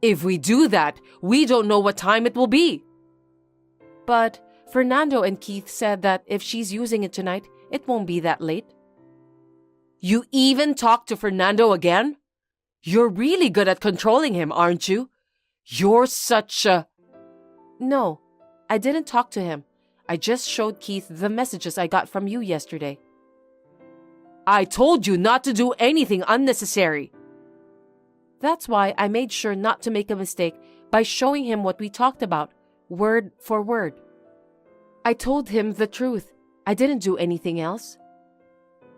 If we do that, we don't know what time it will be. But Fernando and Keith said that if she's using it tonight, it won't be that late. You even talked to Fernando again? You're really good at controlling him, aren't you? You're such a... No, I didn't talk to him. I just showed Keith the messages I got from you yesterday. I told you not to do anything unnecessary. That's why I made sure not to make a mistake by showing him what we talked about, word for word. I told him the truth. I didn't do anything else.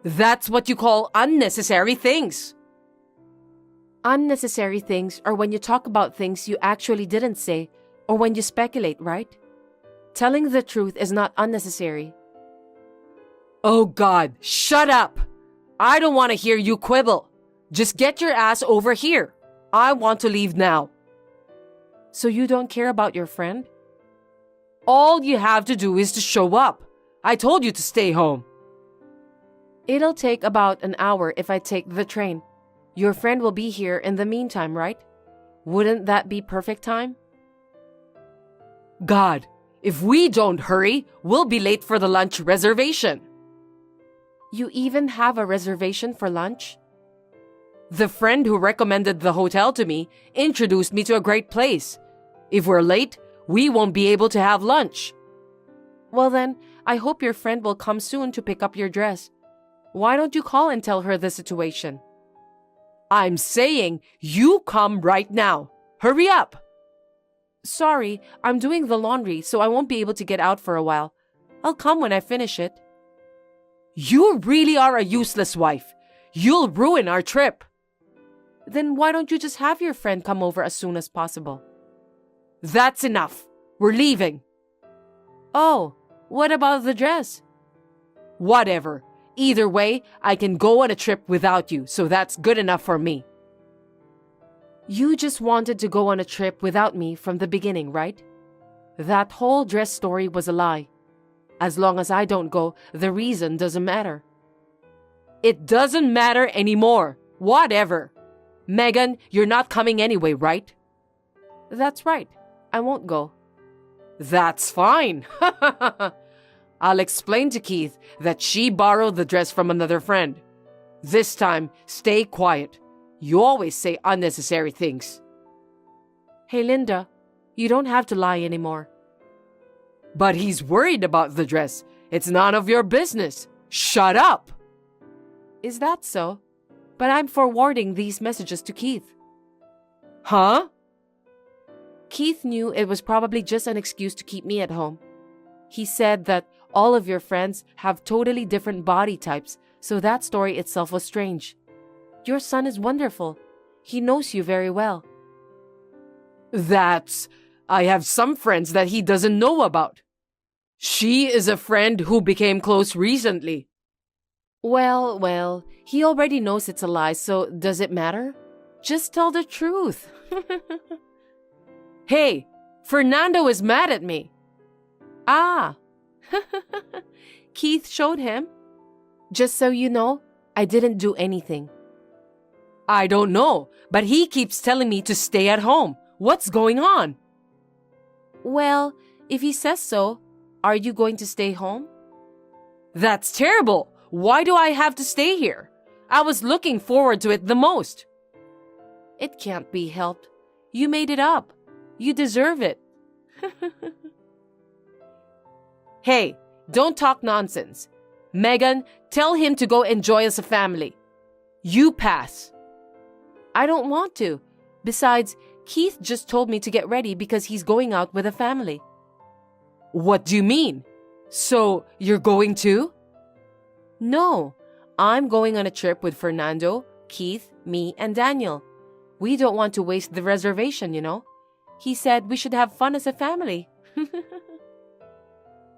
That's what you call unnecessary things. Unnecessary things are when you talk about things you actually didn't say or when you speculate, right? Telling the truth is not unnecessary. Oh God, shut up! I don't want to hear you quibble. Just get your ass over here. I want to leave now. So you don't care about your friend? All you have to do is to show up. I told you to stay home. It'll take about an hour if I take the train. Your friend will be here in the meantime, right? Wouldn't that be perfect time? God, if we don't hurry, we'll be late for the lunch reservation. You even have a reservation for lunch? The friend who recommended the hotel to me introduced me to a great place. If we're late, we won't be able to have lunch. Well then, I hope your friend will come soon to pick up your dress. Why don't you call and tell her the situation? I'm saying you come right now. Hurry up. Sorry, I'm doing the laundry, so I won't be able to get out for a while. I'll come when I finish it. You really are a useless wife. You'll ruin our trip. Then why don't you just have your friend come over as soon as possible? That's enough. We're leaving. Oh, what about the dress? Whatever. Either way, I can go on a trip without you, so that's good enough for me. You just wanted to go on a trip without me from the beginning, right? That whole dress story was a lie. As long as I don't go, the reason doesn't matter. It doesn't matter anymore. Whatever. Megan, you're not coming anyway, right? That's right. I won't go. That's fine. I'll explain to Keith that she borrowed the dress from another friend. This time, stay quiet. You always say unnecessary things. Hey, Linda, you don't have to lie anymore. But he's worried about the dress. It's none of your business. Shut up! Is that so? But I'm forwarding these messages to Keith. Huh? Keith knew it was probably just an excuse to keep me at home. He said that all of your friends have totally different body types, so that story itself was strange. Your son is wonderful. He knows you very well. I have some friends that he doesn't know about. She is a friend who became close recently. Well, he already knows it's a lie, so does it matter? Just tell the truth. Hey, Fernando is mad at me. Ah, Keith showed him. Just so you know, I didn't do anything. I don't know, but he keeps telling me to stay at home. What's going on? Well, if he says so, are you going to stay home? That's terrible. Why do I have to stay here? I was looking forward to it the most. It can't be helped. You made it up. You deserve it. Hey, don't talk nonsense. Megan, tell him to go enjoy as a family. You pass. I don't want to. Besides, Keith just told me to get ready because he's going out with a family. What do you mean? So, you're going too? No, I'm going on a trip with Fernando, Keith, me, and Daniel. We don't want to waste the reservation, you know. He said we should have fun as a family.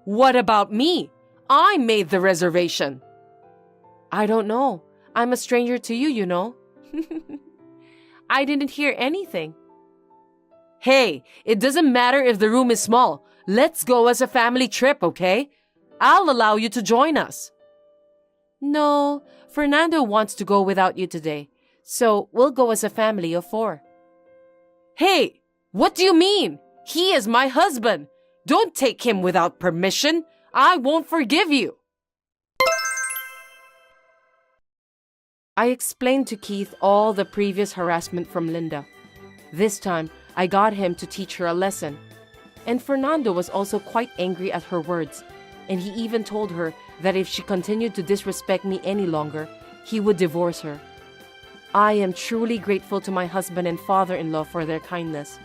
What about me? I made the reservation. I don't know. I'm a stranger to you, you know. I didn't hear anything. Hey, it doesn't matter if the room is small. Let's go as a family trip, okay? I'll allow you to join us. No, Fernando wants to go without you today, so we'll go as a family of 4. Hey, what do you mean? He is my husband. Don't take him without permission. I won't forgive you. I explained to Keith all the previous harassment from Linda. This time, I got him to teach her a lesson. And Fernando was also quite angry at her words, and he even told her that if she continued to disrespect me any longer, he would divorce her. I am truly grateful to my husband and father-in-law for their kindness.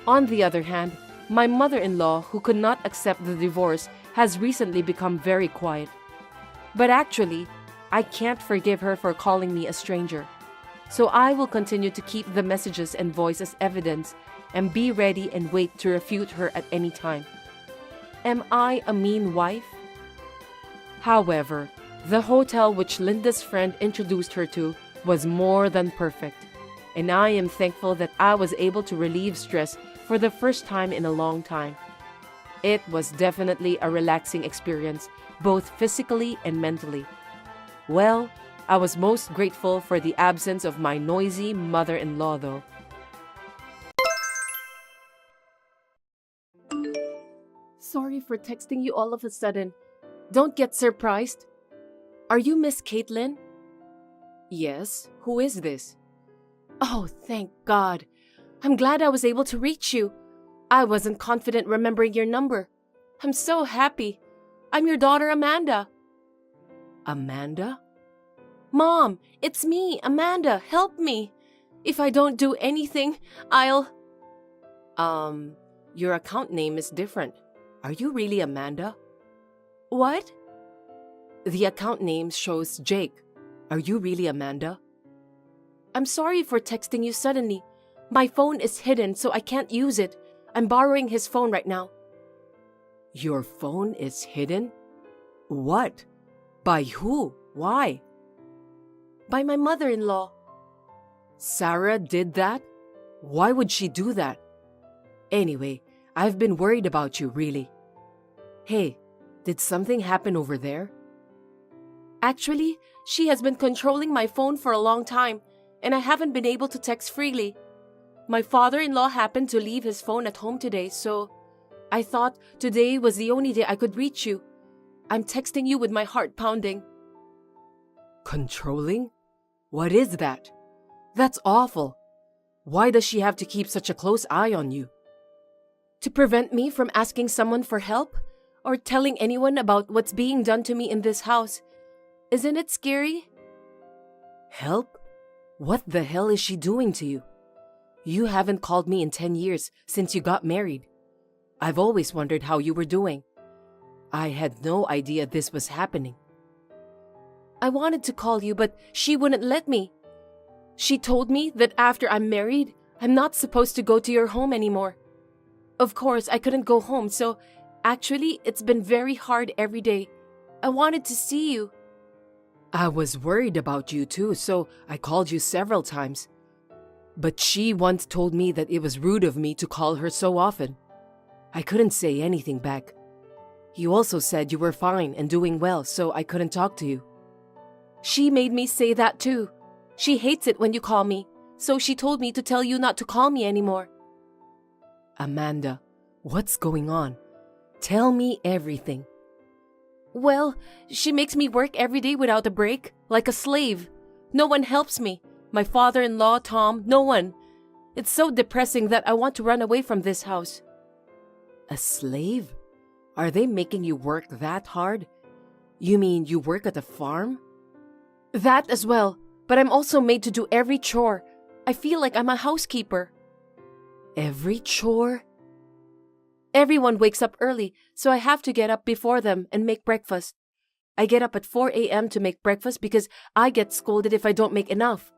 On the other hand, my mother-in-law, who could not accept the divorce, has recently become very quiet. But actually, I can't forgive her for calling me a stranger. So I will continue to keep the messages and voice as evidence and be ready and wait to refute her at any time. Am I a mean wife? However, the hotel which Linda's friend introduced her to was more than perfect, and I am thankful that I was able to relieve stress for the first time in a long time. It was definitely a relaxing experience, both physically and mentally. Well, I was most grateful for the absence of my noisy mother-in-law, though. Sorry for texting you all of a sudden. Don't get surprised. Are you Miss Caitlin? Yes, who is this? Oh, thank God. I'm glad I was able to reach you. I wasn't confident remembering your number. I'm so happy. I'm your daughter, Amanda. Amanda? Mom, it's me, Amanda. Help me. If I don't do anything, I'll... Your account name is different. Are you really Amanda? What? The account name shows Jake. Are you really Amanda? I'm sorry for texting you suddenly. My phone is hidden, so I can't use it. I'm borrowing his phone right now. Your phone is hidden? What? By who? Why? By my mother-in-law. Sarah did that? Why would she do that? Anyway, I've been worried about you, really. Hey, did something happen over there? Actually, she has been controlling my phone for a long time, and I haven't been able to text freely. My father-in-law happened to leave his phone at home today, so I thought today was the only day I could reach you. I'm texting you with my heart pounding. Controlling? What is that? That's awful. Why does she have to keep such a close eye on you? To prevent me from asking someone for help or telling anyone about what's being done to me in this house. Isn't it scary? Help? What the hell is she doing to you? You haven't called me in 10 years since you got married. I've always wondered how you were doing. I had no idea this was happening. I wanted to call you, but she wouldn't let me. She told me that after I'm married, I'm not supposed to go to your home anymore. Of course, I couldn't go home, so actually, it's been very hard every day. I wanted to see you. I was worried about you too, so I called you several times. But she once told me that it was rude of me to call her so often. I couldn't say anything back. You also said you were fine and doing well, so I couldn't talk to you. She made me say that too. She hates it when you call me, so she told me to tell you not to call me anymore. Amanda, what's going on? Tell me everything. Well, she makes me work every day without a break, like a slave. No one helps me. My father-in-law, Tom, no one. It's so depressing that I want to run away from this house. A slave? Are they making you work that hard? You mean you work at a farm? That as well, but I'm also made to do every chore. I feel like I'm a housekeeper. Every chore? Everyone wakes up early, so I have to get up before them and make breakfast. I get up at 4 a.m. to make breakfast because I get scolded if I don't make enough.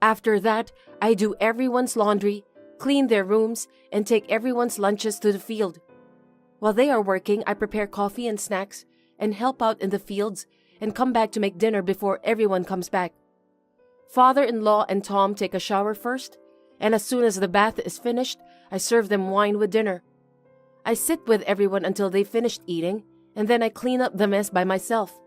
After that, I do everyone's laundry, clean their rooms, and take everyone's lunches to the field. While they are working, I prepare coffee and snacks and help out in the fields and come back to make dinner before everyone comes back. Father-in-law and Tom take a shower first, and as soon as the bath is finished, I serve them wine with dinner. I sit with everyone until they finished eating, and then I clean up the mess by myself.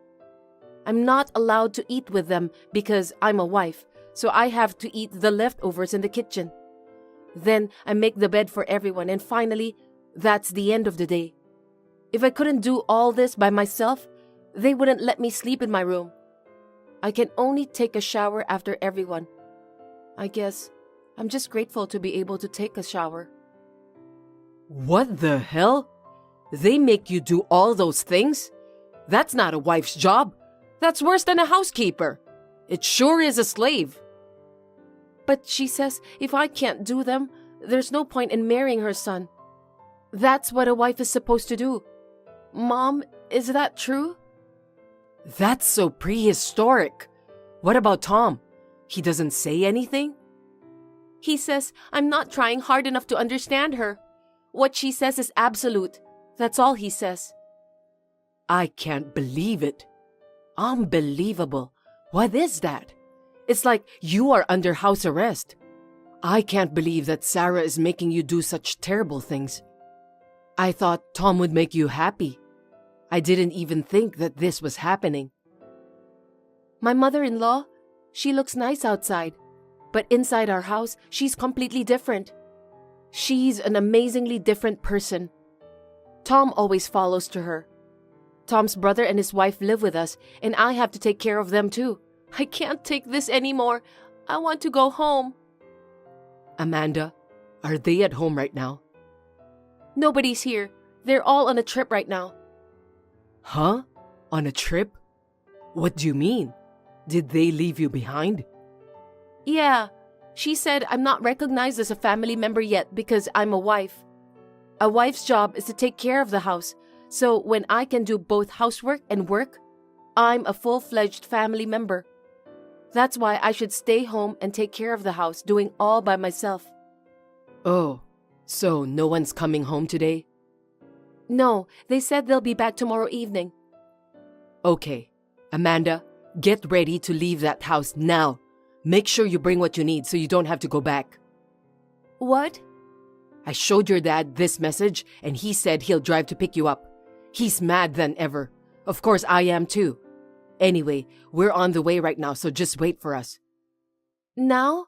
I'm not allowed to eat with them because I'm a wife, so I have to eat the leftovers in the kitchen. Then I make the bed for everyone, and finally, that's the end of the day. If I couldn't do all this by myself, they wouldn't let me sleep in my room. I can only take a shower after everyone. I guess I'm just grateful to be able to take a shower. What the hell? They make you do all those things? That's not a wife's job. That's worse than a housekeeper. It sure is a slave. But she says if I can't do them, there's no point in marrying her son. That's what a wife is supposed to do. Mom, is that true? That's so prehistoric. What about Tom? He doesn't say anything? He says I'm not trying hard enough to understand her. What she says is absolute. That's all he says. I can't believe it. Unbelievable. What is that? It's like you are under house arrest. I can't believe that Sarah is making you do such terrible things. I thought Tom would make you happy. I didn't even think that this was happening. My mother-in-law, she looks nice outside, but inside our house, she's completely different. She's an amazingly different person. Tom always follows to her. Tom's brother and his wife live with us, and I have to take care of them too. I can't take this anymore. I want to go home. Amanda, are they at home right now? Nobody's here. They're all on a trip right now. Huh? On a trip? What do you mean? Did they leave you behind? Yeah. She said I'm not recognized as a family member yet because I'm a wife. A wife's job is to take care of the house. So when I can do both housework and work, I'm a full-fledged family member. That's why I should stay home and take care of the house, doing all by myself. Oh, so no one's coming home today? No, they said they'll be back tomorrow evening. Okay, Amanda, get ready to leave that house now. Make sure you bring what you need so you don't have to go back. What? I showed your dad this message and he said he'll drive to pick you up. He's mad than ever. Of course I am too. Anyway, we're on the way right now, so just wait for us. Now?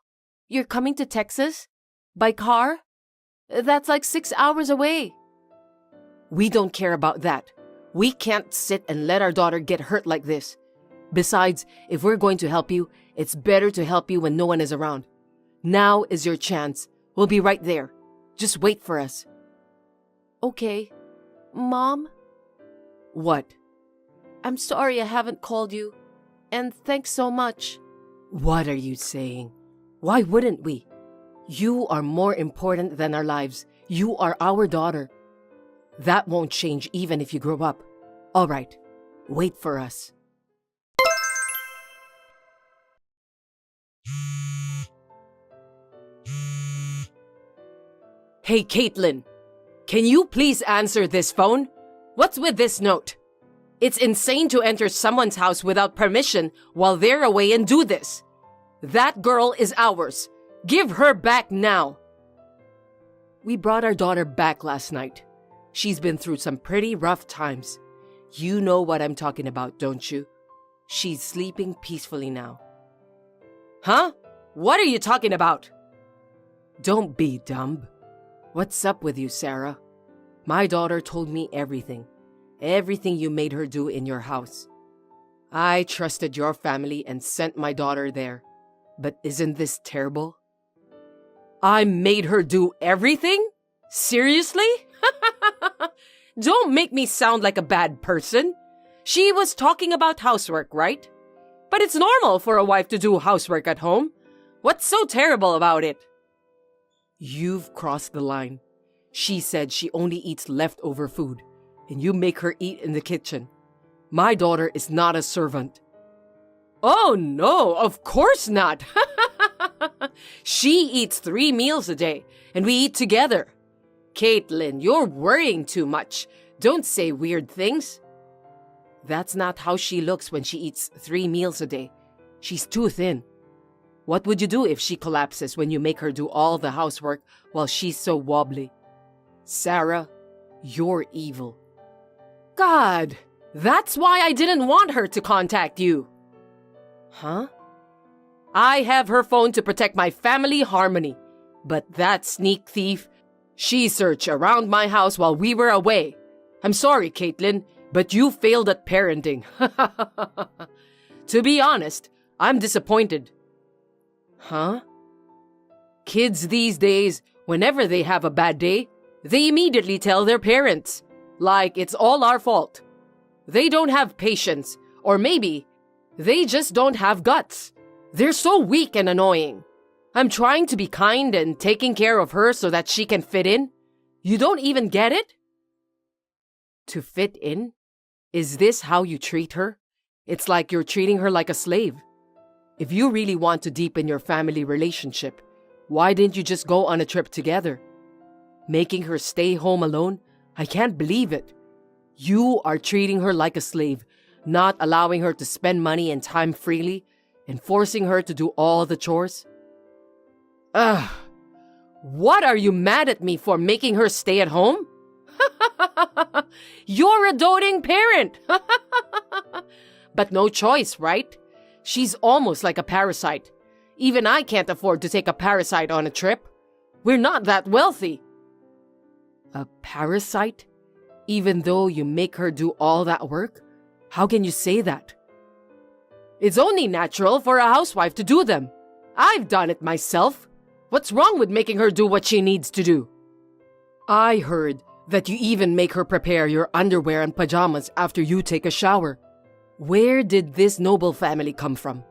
You're coming to Texas? By car? That's like 6 hours away. We don't care about that. We can't sit and let our daughter get hurt like this. Besides, if we're going to help you, it's better to help you when no one is around. Now is your chance. We'll be right there. Just wait for us. Okay. Mom? What? I'm sorry I haven't called you. And thanks so much. What are you saying? Why wouldn't we? You are more important than our lives. You are our daughter. That won't change even if you grow up. All right, wait for us. Hey, Caitlin, can you please answer this phone? What's with this note? It's insane to enter someone's house without permission while they're away and do this. That girl is ours. Give her back now. We brought our daughter back last night. She's been through some pretty rough times. You know what I'm talking about, don't you? She's sleeping peacefully now. Huh? What are you talking about? Don't be dumb. What's up with you, Sarah? My daughter told me everything. Everything you made her do in your house. I trusted your family and sent my daughter there. But isn't this terrible? I made her do everything? Seriously? Don't make me sound like a bad person. She was talking about housework, right? But it's normal for a wife to do housework at home. What's so terrible about it? You've crossed the line. She said she only eats leftover food, and you make her eat in the kitchen. My daughter is not a servant. Oh no, of course not. She eats 3 meals a day, and we eat together. Caitlin, you're worrying too much. Don't say weird things. That's not how she looks when she eats 3 meals a day. She's too thin. What would you do if she collapses when you make her do all the housework while she's so wobbly? Sarah, you're evil. God, that's why I didn't want her to contact you. Huh? I have her phone to protect my family harmony, but that sneak thief, she searched around my house while we were away. I'm sorry, Caitlin, but you failed at parenting. To be honest, I'm disappointed. Huh? Kids these days, whenever they have a bad day, they immediately tell their parents, like it's all our fault. They don't have patience, or maybe they just don't have guts. They're so weak and annoying. I'm trying to be kind and taking care of her so that she can fit in. You don't even get it? To fit in? Is this how you treat her? It's like you're treating her like a slave. If you really want to deepen your family relationship, why didn't you just go on a trip together? Making her stay home alone? I can't believe it. You are treating her like a slave, not allowing her to spend money and time freely, and forcing her to do all the chores. Ugh. What are you mad at me for making her stay at home? You're a doting parent. But no choice, right? She's almost like a parasite. Even I can't afford to take a parasite on a trip. We're not that wealthy. A parasite? Even though you make her do all that work? How can you say that? It's only natural for a housewife to do them. I've done it myself. What's wrong with making her do what she needs to do? I heard that you even make her prepare your underwear and pajamas after you take a shower. Where did this noble family come from?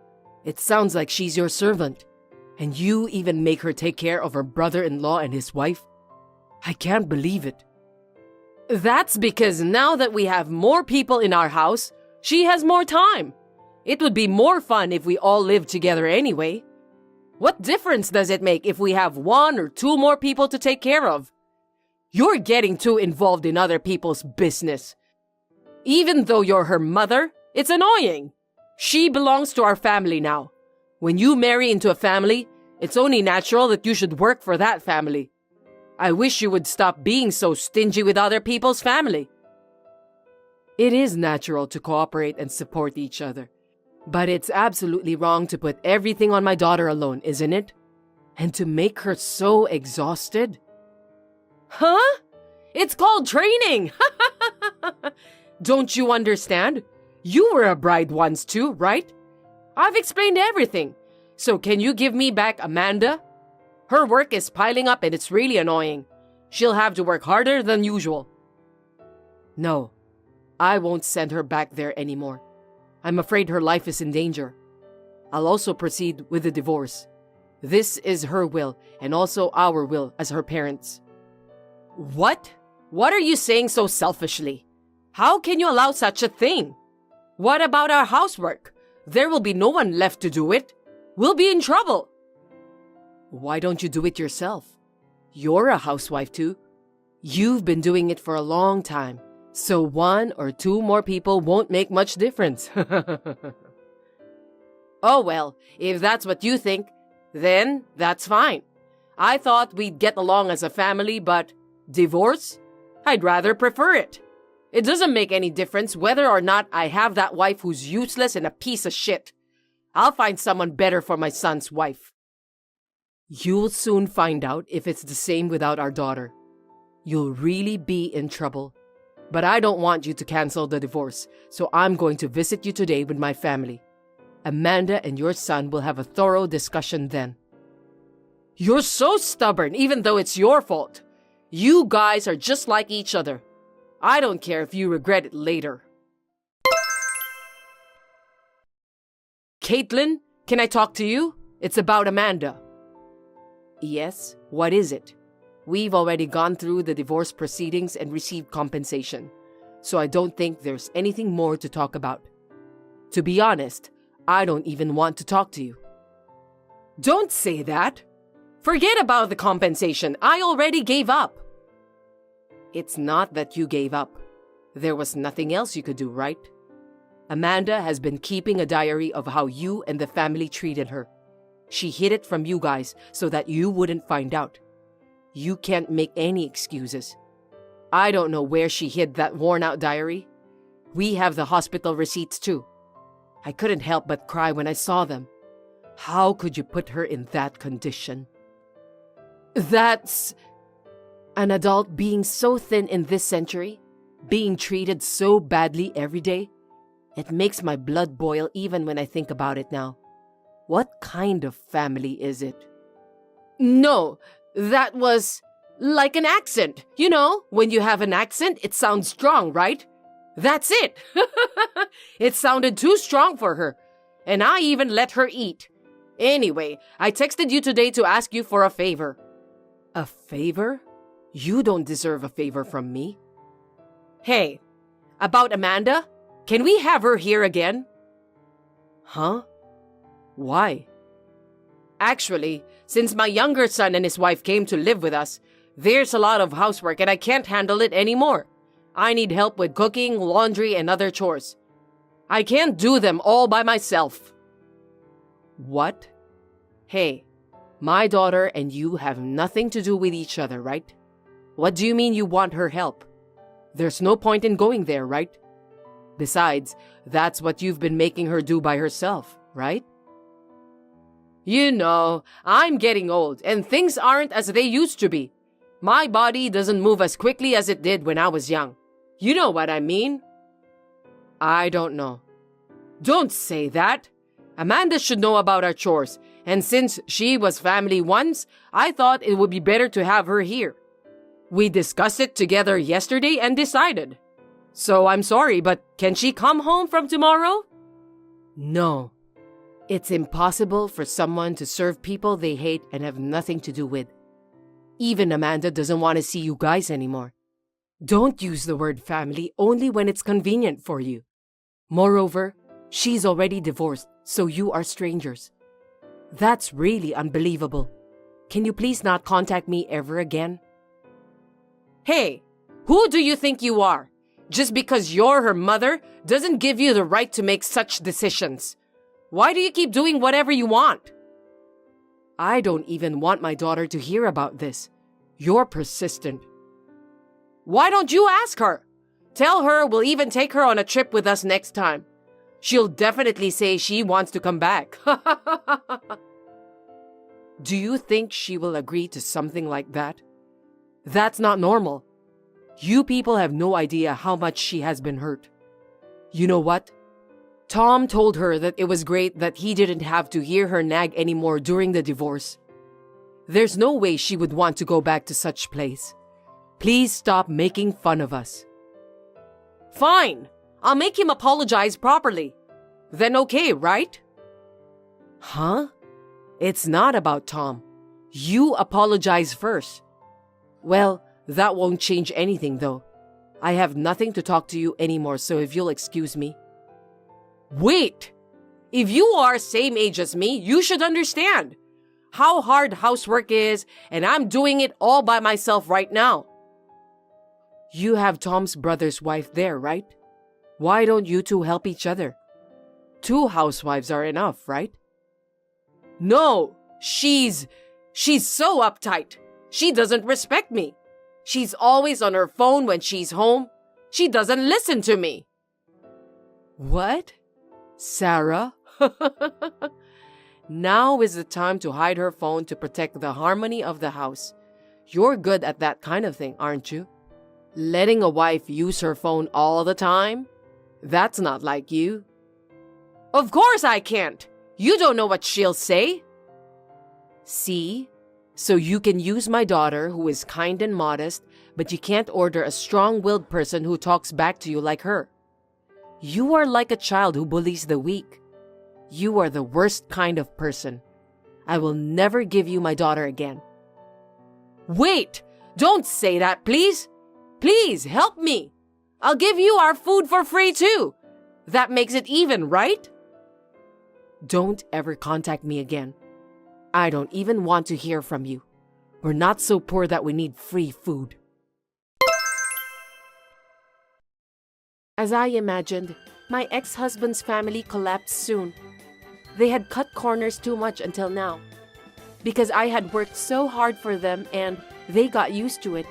It sounds like she's your servant. And you even make her take care of her brother-in-law and his wife? I can't believe it. That's because now that we have more people in our house, she has more time. It would be more fun if we all lived together anyway. What difference does it make if we have 1 or 2 more people to take care of? You're getting too involved in other people's business. Even though you're her mother, it's annoying. She belongs to our family now. When you marry into a family, it's only natural that you should work for that family. I wish you would stop being so stingy with other people's family. It is natural to cooperate and support each other. But it's absolutely wrong to put everything on my daughter alone, isn't it? And to make her so exhausted? Huh? It's called training! Don't you understand? You were a bride once too, right? I've explained everything. So can you give me back Amanda? Her work is piling up and it's really annoying. She'll have to work harder than usual. No, I won't send her back there anymore. I'm afraid her life is in danger. I'll also proceed with the divorce. This is her will and also our will as her parents. What? What are you saying so selfishly? How can you allow such a thing? What about our housework? There will be no one left to do it. We'll be in trouble. Why don't you do it yourself? You're a housewife too. You've been doing it for a long time. So 1 or 2 more people won't make much difference. Oh well, if that's what you think, then that's fine. I thought we'd get along as a family, but divorce? I'd rather prefer it. It doesn't make any difference whether or not I have that wife who's useless and a piece of shit. I'll find someone better for my son's wife. You'll soon find out if it's the same without our daughter. You'll really be in trouble. But I don't want you to cancel the divorce, so I'm going to visit you today with my family. Amanda and your son will have a thorough discussion then. You're so stubborn, even though it's your fault. You guys are just like each other. I don't care if you regret it later. Caitlin, can I talk to you? It's about Amanda. Yes, what is it? We've already gone through the divorce proceedings and received compensation, so I don't think there's anything more to talk about. To be honest, I don't even want to talk to you. Don't say that. Forget about the compensation. I already gave up. It's not that you gave up. There was nothing else you could do, right? Amanda has been keeping a diary of how you and the family treated her. She hid it from you guys so that you wouldn't find out. You can't make any excuses. I don't know where she hid that worn-out diary. We have the hospital receipts too. I couldn't help but cry when I saw them. How could you put her in that condition? That's an adult being so thin in this century, being treated so badly every day. It makes my blood boil even when I think about it now. What kind of family is it? No, that was like an accent. You know, when you have an accent, it sounds strong, right? That's it. It sounded too strong for her. And I even let her eat. Anyway, I texted you today to ask you for a favor. A favor? You don't deserve a favor from me. Hey, about Amanda? Can we have her here again? Huh? Why? Actually, since my younger son and his wife came to live with us, there's a lot of housework and I can't handle it anymore. I need help with cooking, laundry, and other chores. I can't do them all by myself. What? Hey, my daughter and you have nothing to do with each other, right? What do you mean you want her help? There's no point in going there, right? Besides, that's what you've been making her do by herself, right? You know, I'm getting old and things aren't as they used to be. My body doesn't move as quickly as it did when I was young. You know what I mean? I don't know. Don't say that. Amanda should know about our chores, and since she was family once, I thought it would be better to have her here. We discussed it together yesterday and decided. So I'm sorry, but can she come home from tomorrow? No. It's impossible for someone to serve people they hate and have nothing to do with. Even Amanda doesn't want to see you guys anymore. Don't use the word family only when it's convenient for you. Moreover, she's already divorced, so you are strangers. That's really unbelievable. Can you please not contact me ever again? Hey, who do you think you are? Just because you're her mother doesn't give you the right to make such decisions. Why do you keep doing whatever you want? I don't even want my daughter to hear about this. You're persistent. Why don't you ask her? Tell her we'll even take her on a trip with us next time. She'll definitely say she wants to come back. Do you think she will agree to something like that? That's not normal. You people have no idea how much she has been hurt. You know what? Tom told her that it was great that he didn't have to hear her nag anymore during the divorce. There's no way she would want to go back to such place. Please stop making fun of us. Fine. I'll make him apologize properly. Then okay, right? Huh? It's not about Tom. You apologize first. Well, that won't change anything though. I have nothing to talk to you anymore, so if you'll excuse me. Wait! If you are same age as me, you should understand how hard housework is, and I'm doing it all by myself right now. You have Tom's brother's wife there, right? Why don't you two help each other? 2 housewives are enough, right? No, she's so uptight. She doesn't respect me. She's always on her phone when she's home. She doesn't listen to me. What? Sarah? Now is the time to hide her phone to protect the harmony of the house. You're good at that kind of thing, aren't you? Letting a wife use her phone all the time? That's not like you. Of course I can't. You don't know what she'll say. See? So you can use my daughter, who is kind and modest, but you can't order a strong-willed person who talks back to you like her. You are like a child who bullies the weak. You are the worst kind of person. I will never give you my daughter again. Wait! Don't say that, please! Please, help me! I'll give you our food for free too! That makes it even, right? Don't ever contact me again. I don't even want to hear from you. We're not so poor that we need free food. As I imagined, my ex-husband's family collapsed soon. they had cut corners too much until now. Because I had worked so hard for them and they got used to it,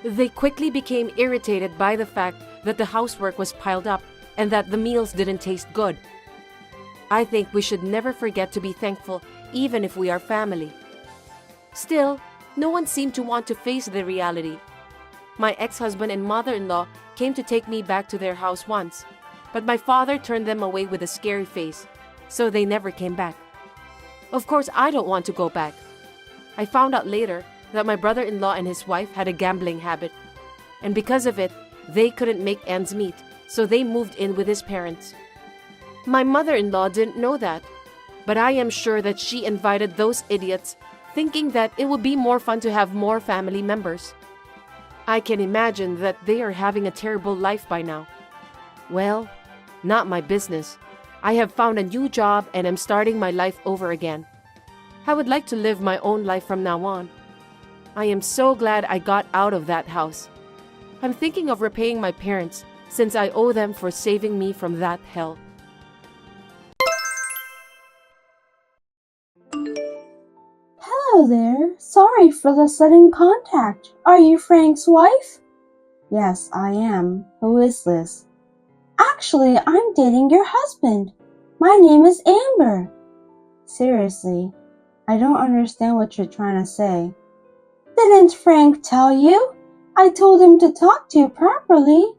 they quickly became irritated by the fact that the housework was piled up and that the meals didn't taste good. I think we should never forget to be thankful even if we are family. Still, no one seemed to want to face the reality. My ex-husband and mother-in-law came to take me back to their house once, but my father turned them away with a scary face, so they never came back. Of course, I don't want to go back. I found out later that my brother-in-law and his wife had a gambling habit, and because of it, they couldn't make ends meet, so they moved in with his parents. My mother-in-law didn't know that, but I am sure that she invited those idiots thinking that it would be more fun to have more family members. I can imagine that they are having a terrible life by now. Well, not my business. I have found a new job and am starting my life over again. I would like to live my own life from now on. I am so glad I got out of that house. I'm thinking of repaying my parents since I owe them for saving me from that hell. Hello there. Sorry for the sudden contact. Are you Frank's wife? Yes, I am. Who is this? Actually, I'm dating your husband. My name is Amber. Seriously, I don't understand what you're trying to say. Didn't Frank tell you? I told him to talk to you properly.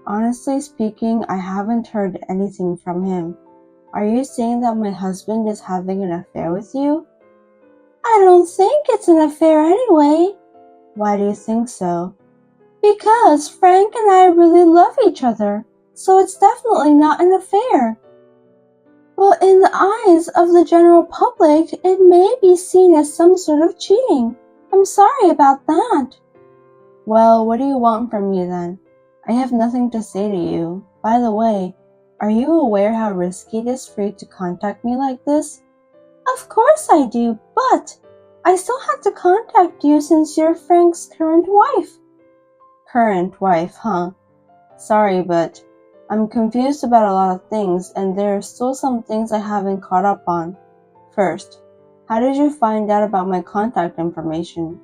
Honestly speaking, I haven't heard anything from him. Are you saying that my husband is having an affair with you? I don't think it's an affair anyway. Why do you think so? Because Frank and I really love each other, so it's definitely not an affair. But in the eyes of the general public, it may be seen as some sort of cheating. I'm sorry about that. Well, what do you want from me then? I have nothing to say to you. By the way, are you aware how risky it is for you to contact me like this? Of course I do, but I still had to contact you since you're Frank's current wife. Current wife, huh? Sorry, but I'm confused about a lot of things and there are still some things I haven't caught up on. First, how did you find out about my contact information?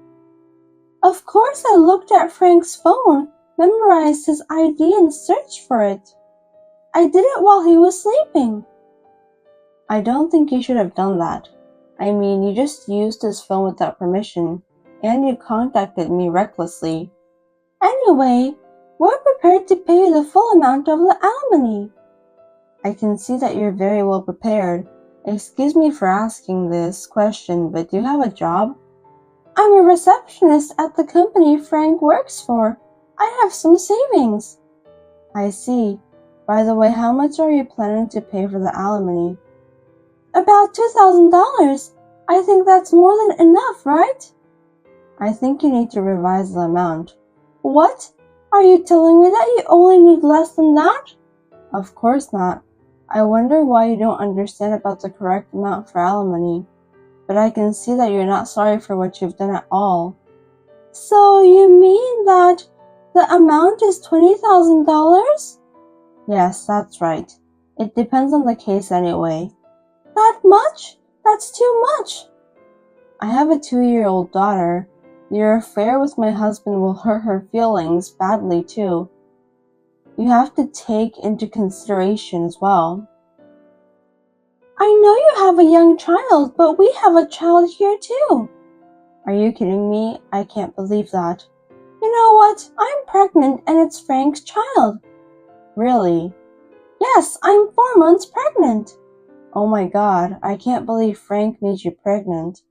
Of course I looked at Frank's phone, memorized his ID and searched for it. I did it while he was sleeping. I don't think you should have done that. I mean, you just used his phone without permission, and you contacted me recklessly. Anyway, we're prepared to pay you the full amount of the alimony. I can see that you're very well prepared. Excuse me for asking this question, but do you have a job? I'm a receptionist at the company Frank works for. I have some savings. I see. By the way, how much are you planning to pay for the alimony? About $2,000. I think that's more than enough, right? I think you need to revise the amount. What? Are you telling me that you only need less than that? Of course not. I wonder why you don't understand about the correct amount for alimony. But I can see that you're not sorry for what you've done at all. So you mean that the amount is $20,000? Yes, that's right. It depends on the case anyway. That much? That's too much. I have a 2-year-old daughter. Your affair with my husband will hurt her feelings badly too. You have to take into consideration as well. I know you have a young child, but we have a child here too. Are you kidding me? I can't believe that. You know what? I'm pregnant and it's Frank's child. Really? Yes, I'm 4 months pregnant. Oh my God, I can't believe Frank made you pregnant.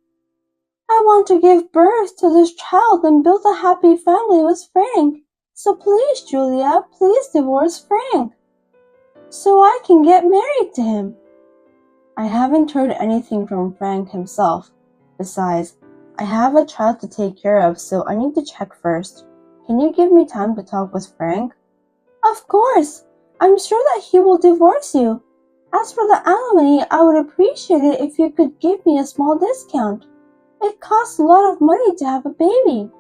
I want to give birth to this child and build a happy family with Frank. So please, Julia, please divorce Frank. So I can get married to him. I haven't heard anything from Frank himself. Besides, I have a child to take care of, so I need to check first. Can you give me time to talk with Frank? Of course. I'm sure that he will divorce you. As for the alimony, I would appreciate it if you could give me a small discount. It costs a lot of money to have a baby.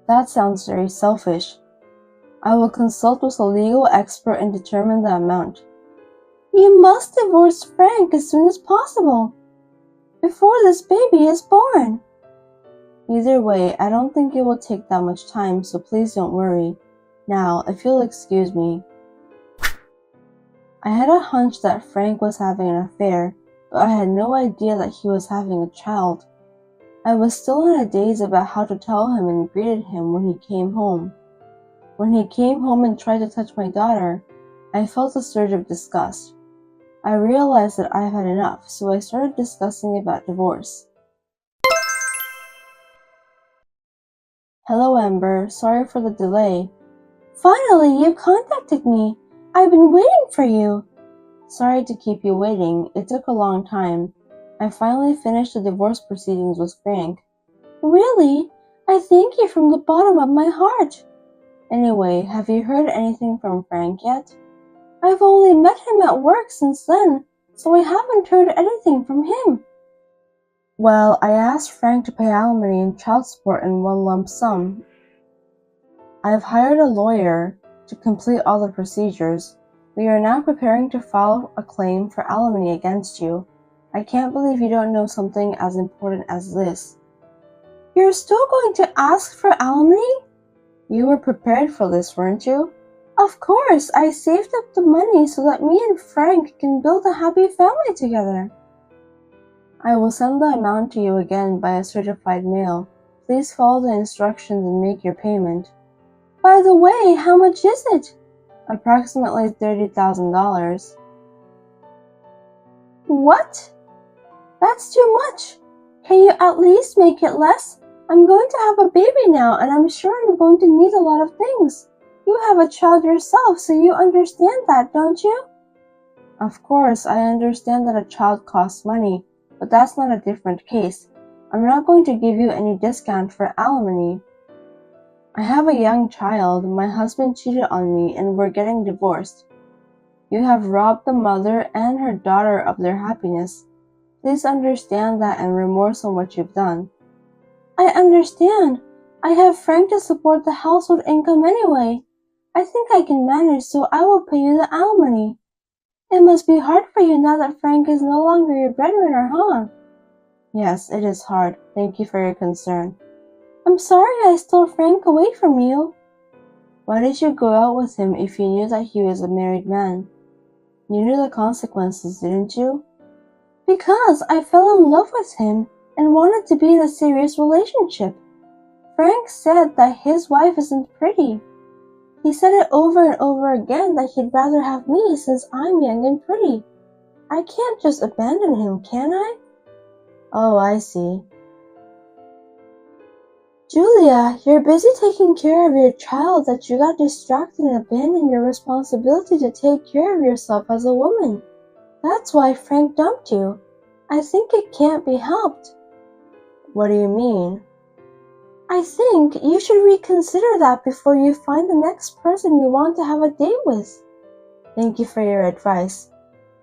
That sounds very selfish. I will consult with a legal expert and determine the amount. You must divorce Frank as soon as possible, before this baby is born. Either way, I don't think it will take that much time, so please don't worry. Now, if you'll excuse me. I had a hunch that Frank was having an affair, but I had no idea that he was having a child. I was still in a daze about how to tell him and greeted him when he came home. When he came home and tried to touch my daughter, I felt a surge of disgust. I realized that I had enough, so I started discussing about divorce. Hello, Amber. Sorry for the delay. Finally, you contacted me. I've been waiting for you. Sorry to keep you waiting. It took a long time. I finally finished the divorce proceedings with Frank. Really? I thank you from the bottom of my heart. Anyway, have you heard anything from Frank yet? I've only met him at work since then, so I haven't heard anything from him. Well, I asked Frank to pay alimony and child support in one lump sum. I've hired a lawyer to complete all the procedures. We are now preparing to file a claim for alimony against you. I can't believe you don't know something as important as this. You're still going to ask for alimony? You were prepared for this, weren't you? Of course, I saved up the money so that me and Frank can build a happy family together. I will send the amount to you again by a certified mail. Please follow the instructions and make your payment. By the way, how much is it? Approximately $30,000. What? That's too much. Can you at least make it less? I'm going to have a baby now, and I'm sure I'm going to need a lot of things. You have a child yourself, so you understand that, don't you? Of course, I understand that a child costs money, but that's not a different case. I'm not going to give you any discount for alimony. I have a young child, my husband cheated on me, and we're getting divorced. You have robbed the mother and her daughter of their happiness. Please understand that and remorse on what you've done. I understand. I have Frank to support the household income anyway. I think I can manage, so I will pay you the alimony. It must be hard for you now that Frank is no longer your breadwinner, huh? Yes, it is hard. Thank you for your concern. I'm sorry I stole Frank away from you. Why did you go out with him if you knew that he was a married man? You knew the consequences, didn't you? Because I fell in love with him and wanted to be in a serious relationship. Frank said that his wife isn't pretty. He said it over and over again that he'd rather have me since I'm young and pretty. I can't just abandon him, can I? Oh, I see. Julia, you're busy taking care of your child that you got distracted and abandoned your responsibility to take care of yourself as a woman. That's why Frank dumped you. I think it can't be helped. What do you mean? I think you should reconsider that before you find the next person you want to have a date with. Thank you for your advice.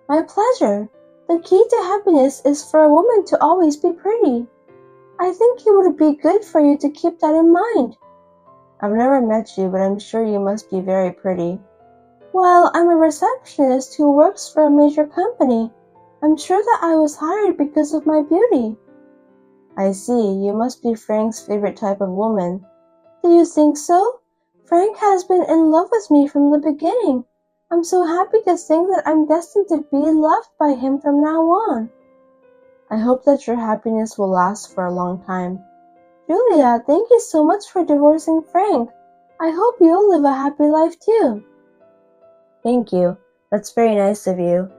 My pleasure. The key to happiness is for a woman to always be pretty. I think it would be good for you to keep that in mind. I've never met you, but I'm sure you must be very pretty. Well, I'm a receptionist who works for a major company. I'm sure that I was hired because of my beauty. I see, you must be Frank's favorite type of woman. Do you think so? Frank has been in love with me from the beginning. I'm so happy to think that I'm destined to be loved by him from now on. I hope that your happiness will last for a long time. Julia, thank you so much for divorcing Frank. I hope you'll live a happy life too. Thank you. That's very nice of you.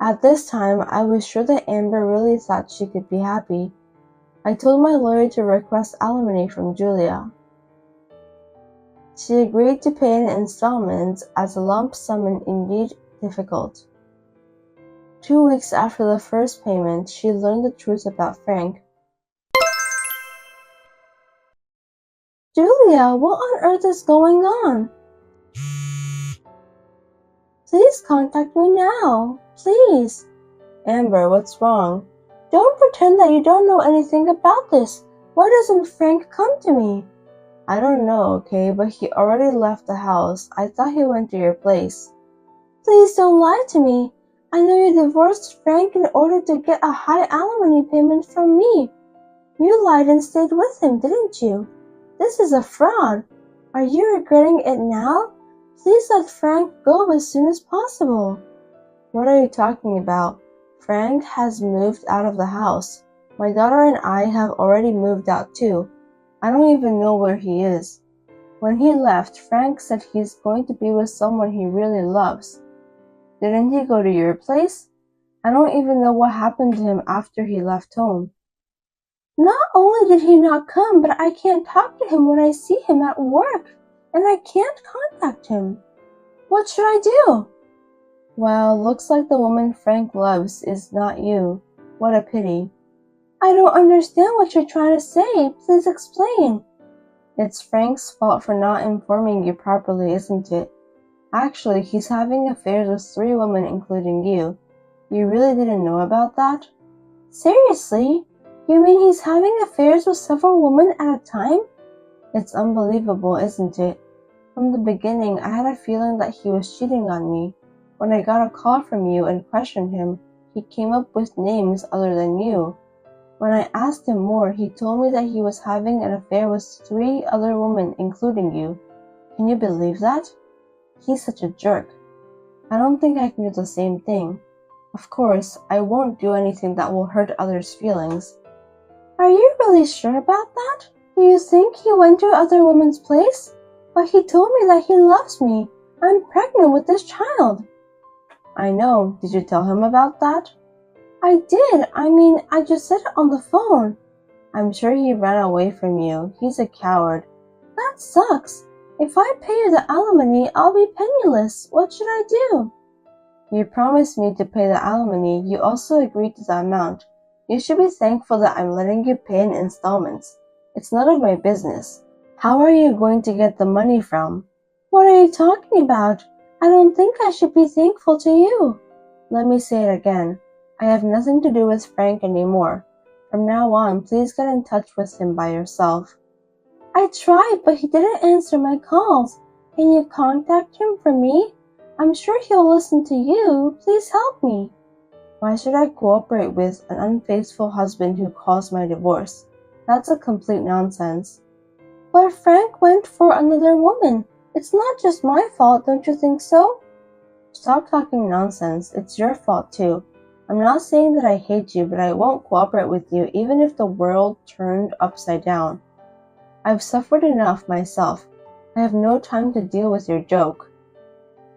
At this time, I was sure that Amber really thought she could be happy. I told my lawyer to request alimony from Julia. She agreed to pay in installments as a lump sum and indeed difficult. 2 weeks after the first payment, she learned the truth about Frank. Julia, what on earth is going on? Please contact me now. Please. Amber, what's wrong? Don't pretend that you don't know anything about this. Why doesn't Frank come to me? I don't know, okay, but he already left the house. I thought he went to your place. Please don't lie to me. I know you divorced Frank in order to get a high alimony payment from me. You lied and stayed with him, didn't you? This is a fraud. Are you regretting it now? Please let Frank go as soon as possible. What are you talking about? Frank has moved out of the house. My daughter and I have already moved out too. I don't even know where he is. When he left, Frank said he's going to be with someone he really loves. Didn't he go to your place? I don't even know what happened to him after he left home. Not only did he not come, but I can't talk to him when I see him at work, and I can't contact him. What should I do? Well, looks like the woman Frank loves is not you. What a pity. I don't understand what you're trying to say. Please explain. It's Frank's fault for not informing you properly, isn't it? Actually, he's having affairs with 3 women including you. You really didn't know about that? Seriously? You mean he's having affairs with several women at a time? It's unbelievable, isn't it? From the beginning, I had a feeling that he was cheating on me. When I got a call from you and questioned him, he came up with names other than you. When I asked him more, he told me that he was having an affair with 3 other women, including you. Can you believe that? He's such a jerk. I don't think I can do the same thing. Of course, I won't do anything that will hurt others' feelings. Are you really sure about that? Do you think he went to other women's place? But he told me that he loves me. I'm pregnant with this child. I know. Did you tell him about that? I did. I just said it on the phone. I'm sure he ran away from you. He's a coward. That sucks. If I pay you the alimony, I'll be penniless. What should I do? You promised me to pay the alimony. You also agreed to the amount. You should be thankful that I'm letting you pay in installments. It's none of my business. How are you going to get the money from? What are you talking about? I don't think I should be thankful to you. Let me say it again. I have nothing to do with Frank anymore. From now on, please get in touch with him by yourself. I tried, but he didn't answer my calls. Can you contact him for me? I'm sure he'll listen to you. Please help me. Why should I cooperate with an unfaithful husband who calls my divorce? That's a complete nonsense. But Frank went for another woman. It's not just my fault, don't you think so? Stop talking nonsense. It's your fault too. I'm not saying that I hate you, but I won't cooperate with you even if the world turned upside down. I've suffered enough myself. I have no time to deal with your joke.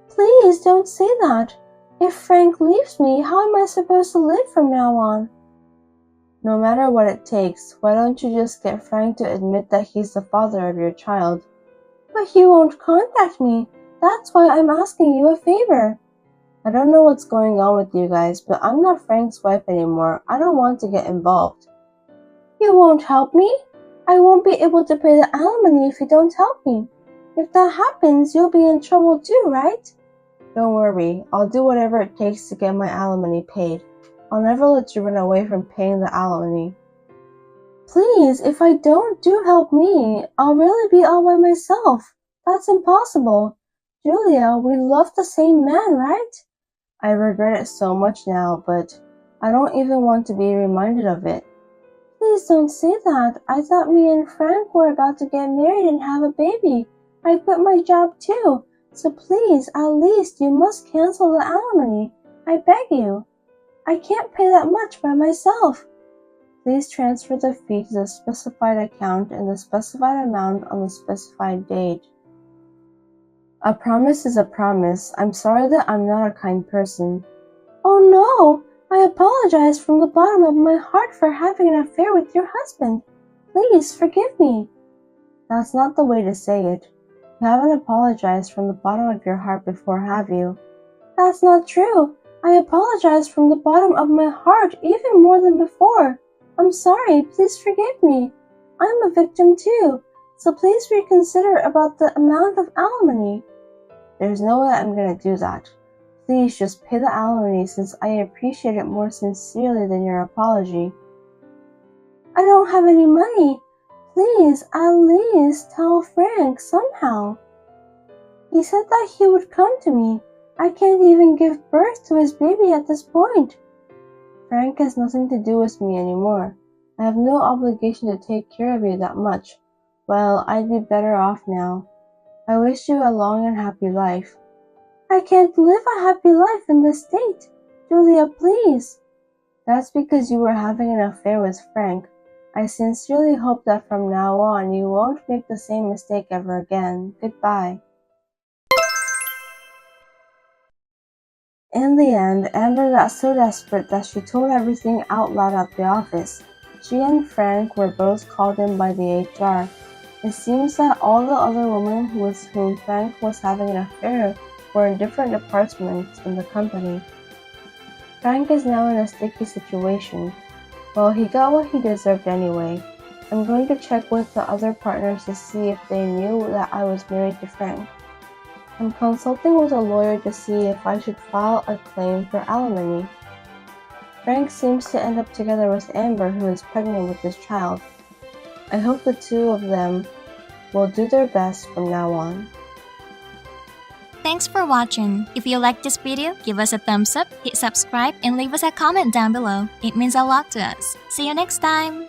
Please don't say that. If Frank leaves me, how am I supposed to live from now on? No matter what it takes, why don't you just get Frank to admit that he's the father of your child? But he won't contact me. That's why I'm asking you a favor. I don't know what's going on with you guys, but I'm not Frank's wife anymore. I don't want to get involved. You won't help me? I won't be able to pay the alimony if you don't help me. If that happens, you'll be in trouble too, right? Don't worry. I'll do whatever it takes to get my alimony paid. I'll never let you run away from paying the alimony. Please, if I don't help me, I'll really be all by myself. That's impossible. Julia, we love the same man, right? I regret it so much now, but I don't even want to be reminded of it. Please don't say that. I thought me and Frank were about to get married and have a baby. I quit my job too. So please, at least you must cancel the alimony. I beg you. I can't pay that much by myself. Please transfer the fee to the specified account and the specified amount on the specified date. A promise is a promise. I'm sorry that I'm not a kind person. Oh no! I apologize from the bottom of my heart for having an affair with your husband. Please forgive me. That's not the way to say it. You haven't apologized from the bottom of your heart before, have you? That's not true. I apologize from the bottom of my heart even more than before. I'm sorry. Please forgive me. I'm a victim too. So please reconsider about the amount of alimony. There's no way I'm gonna do that. Please just pay the alimony since I appreciate it more sincerely than your apology. I don't have any money. Please, at least tell Frank somehow. He said that he would come to me. I can't even give birth to his baby at this point. Frank has nothing to do with me anymore. I have no obligation to take care of you that much. Well, I'd be better off now. I wish you a long and happy life. I can't live a happy life in this state. Julia, please. That's because you were having an affair with Frank. I sincerely hope that from now on you won't make the same mistake ever again. Goodbye. In the end, Amber got so desperate that she told everything out loud at the office. She and Frank were both called in by the HR. It seems that all the other women with whom Frank was having an affair were in different departments in the company. Frank is now in a sticky situation. Well, he got what he deserved anyway. I'm going to check with the other partners to see if they knew that I was married to Frank. I'm consulting with a lawyer to see if I should file a claim for alimony. Frank seems to end up together with Amber, who is pregnant with this child. I hope the two of them will do their best from now on. Thanks for watching. If you liked this video, give us a thumbs up, hit subscribe, and leave us a comment down below. It means a lot to us. See you next time!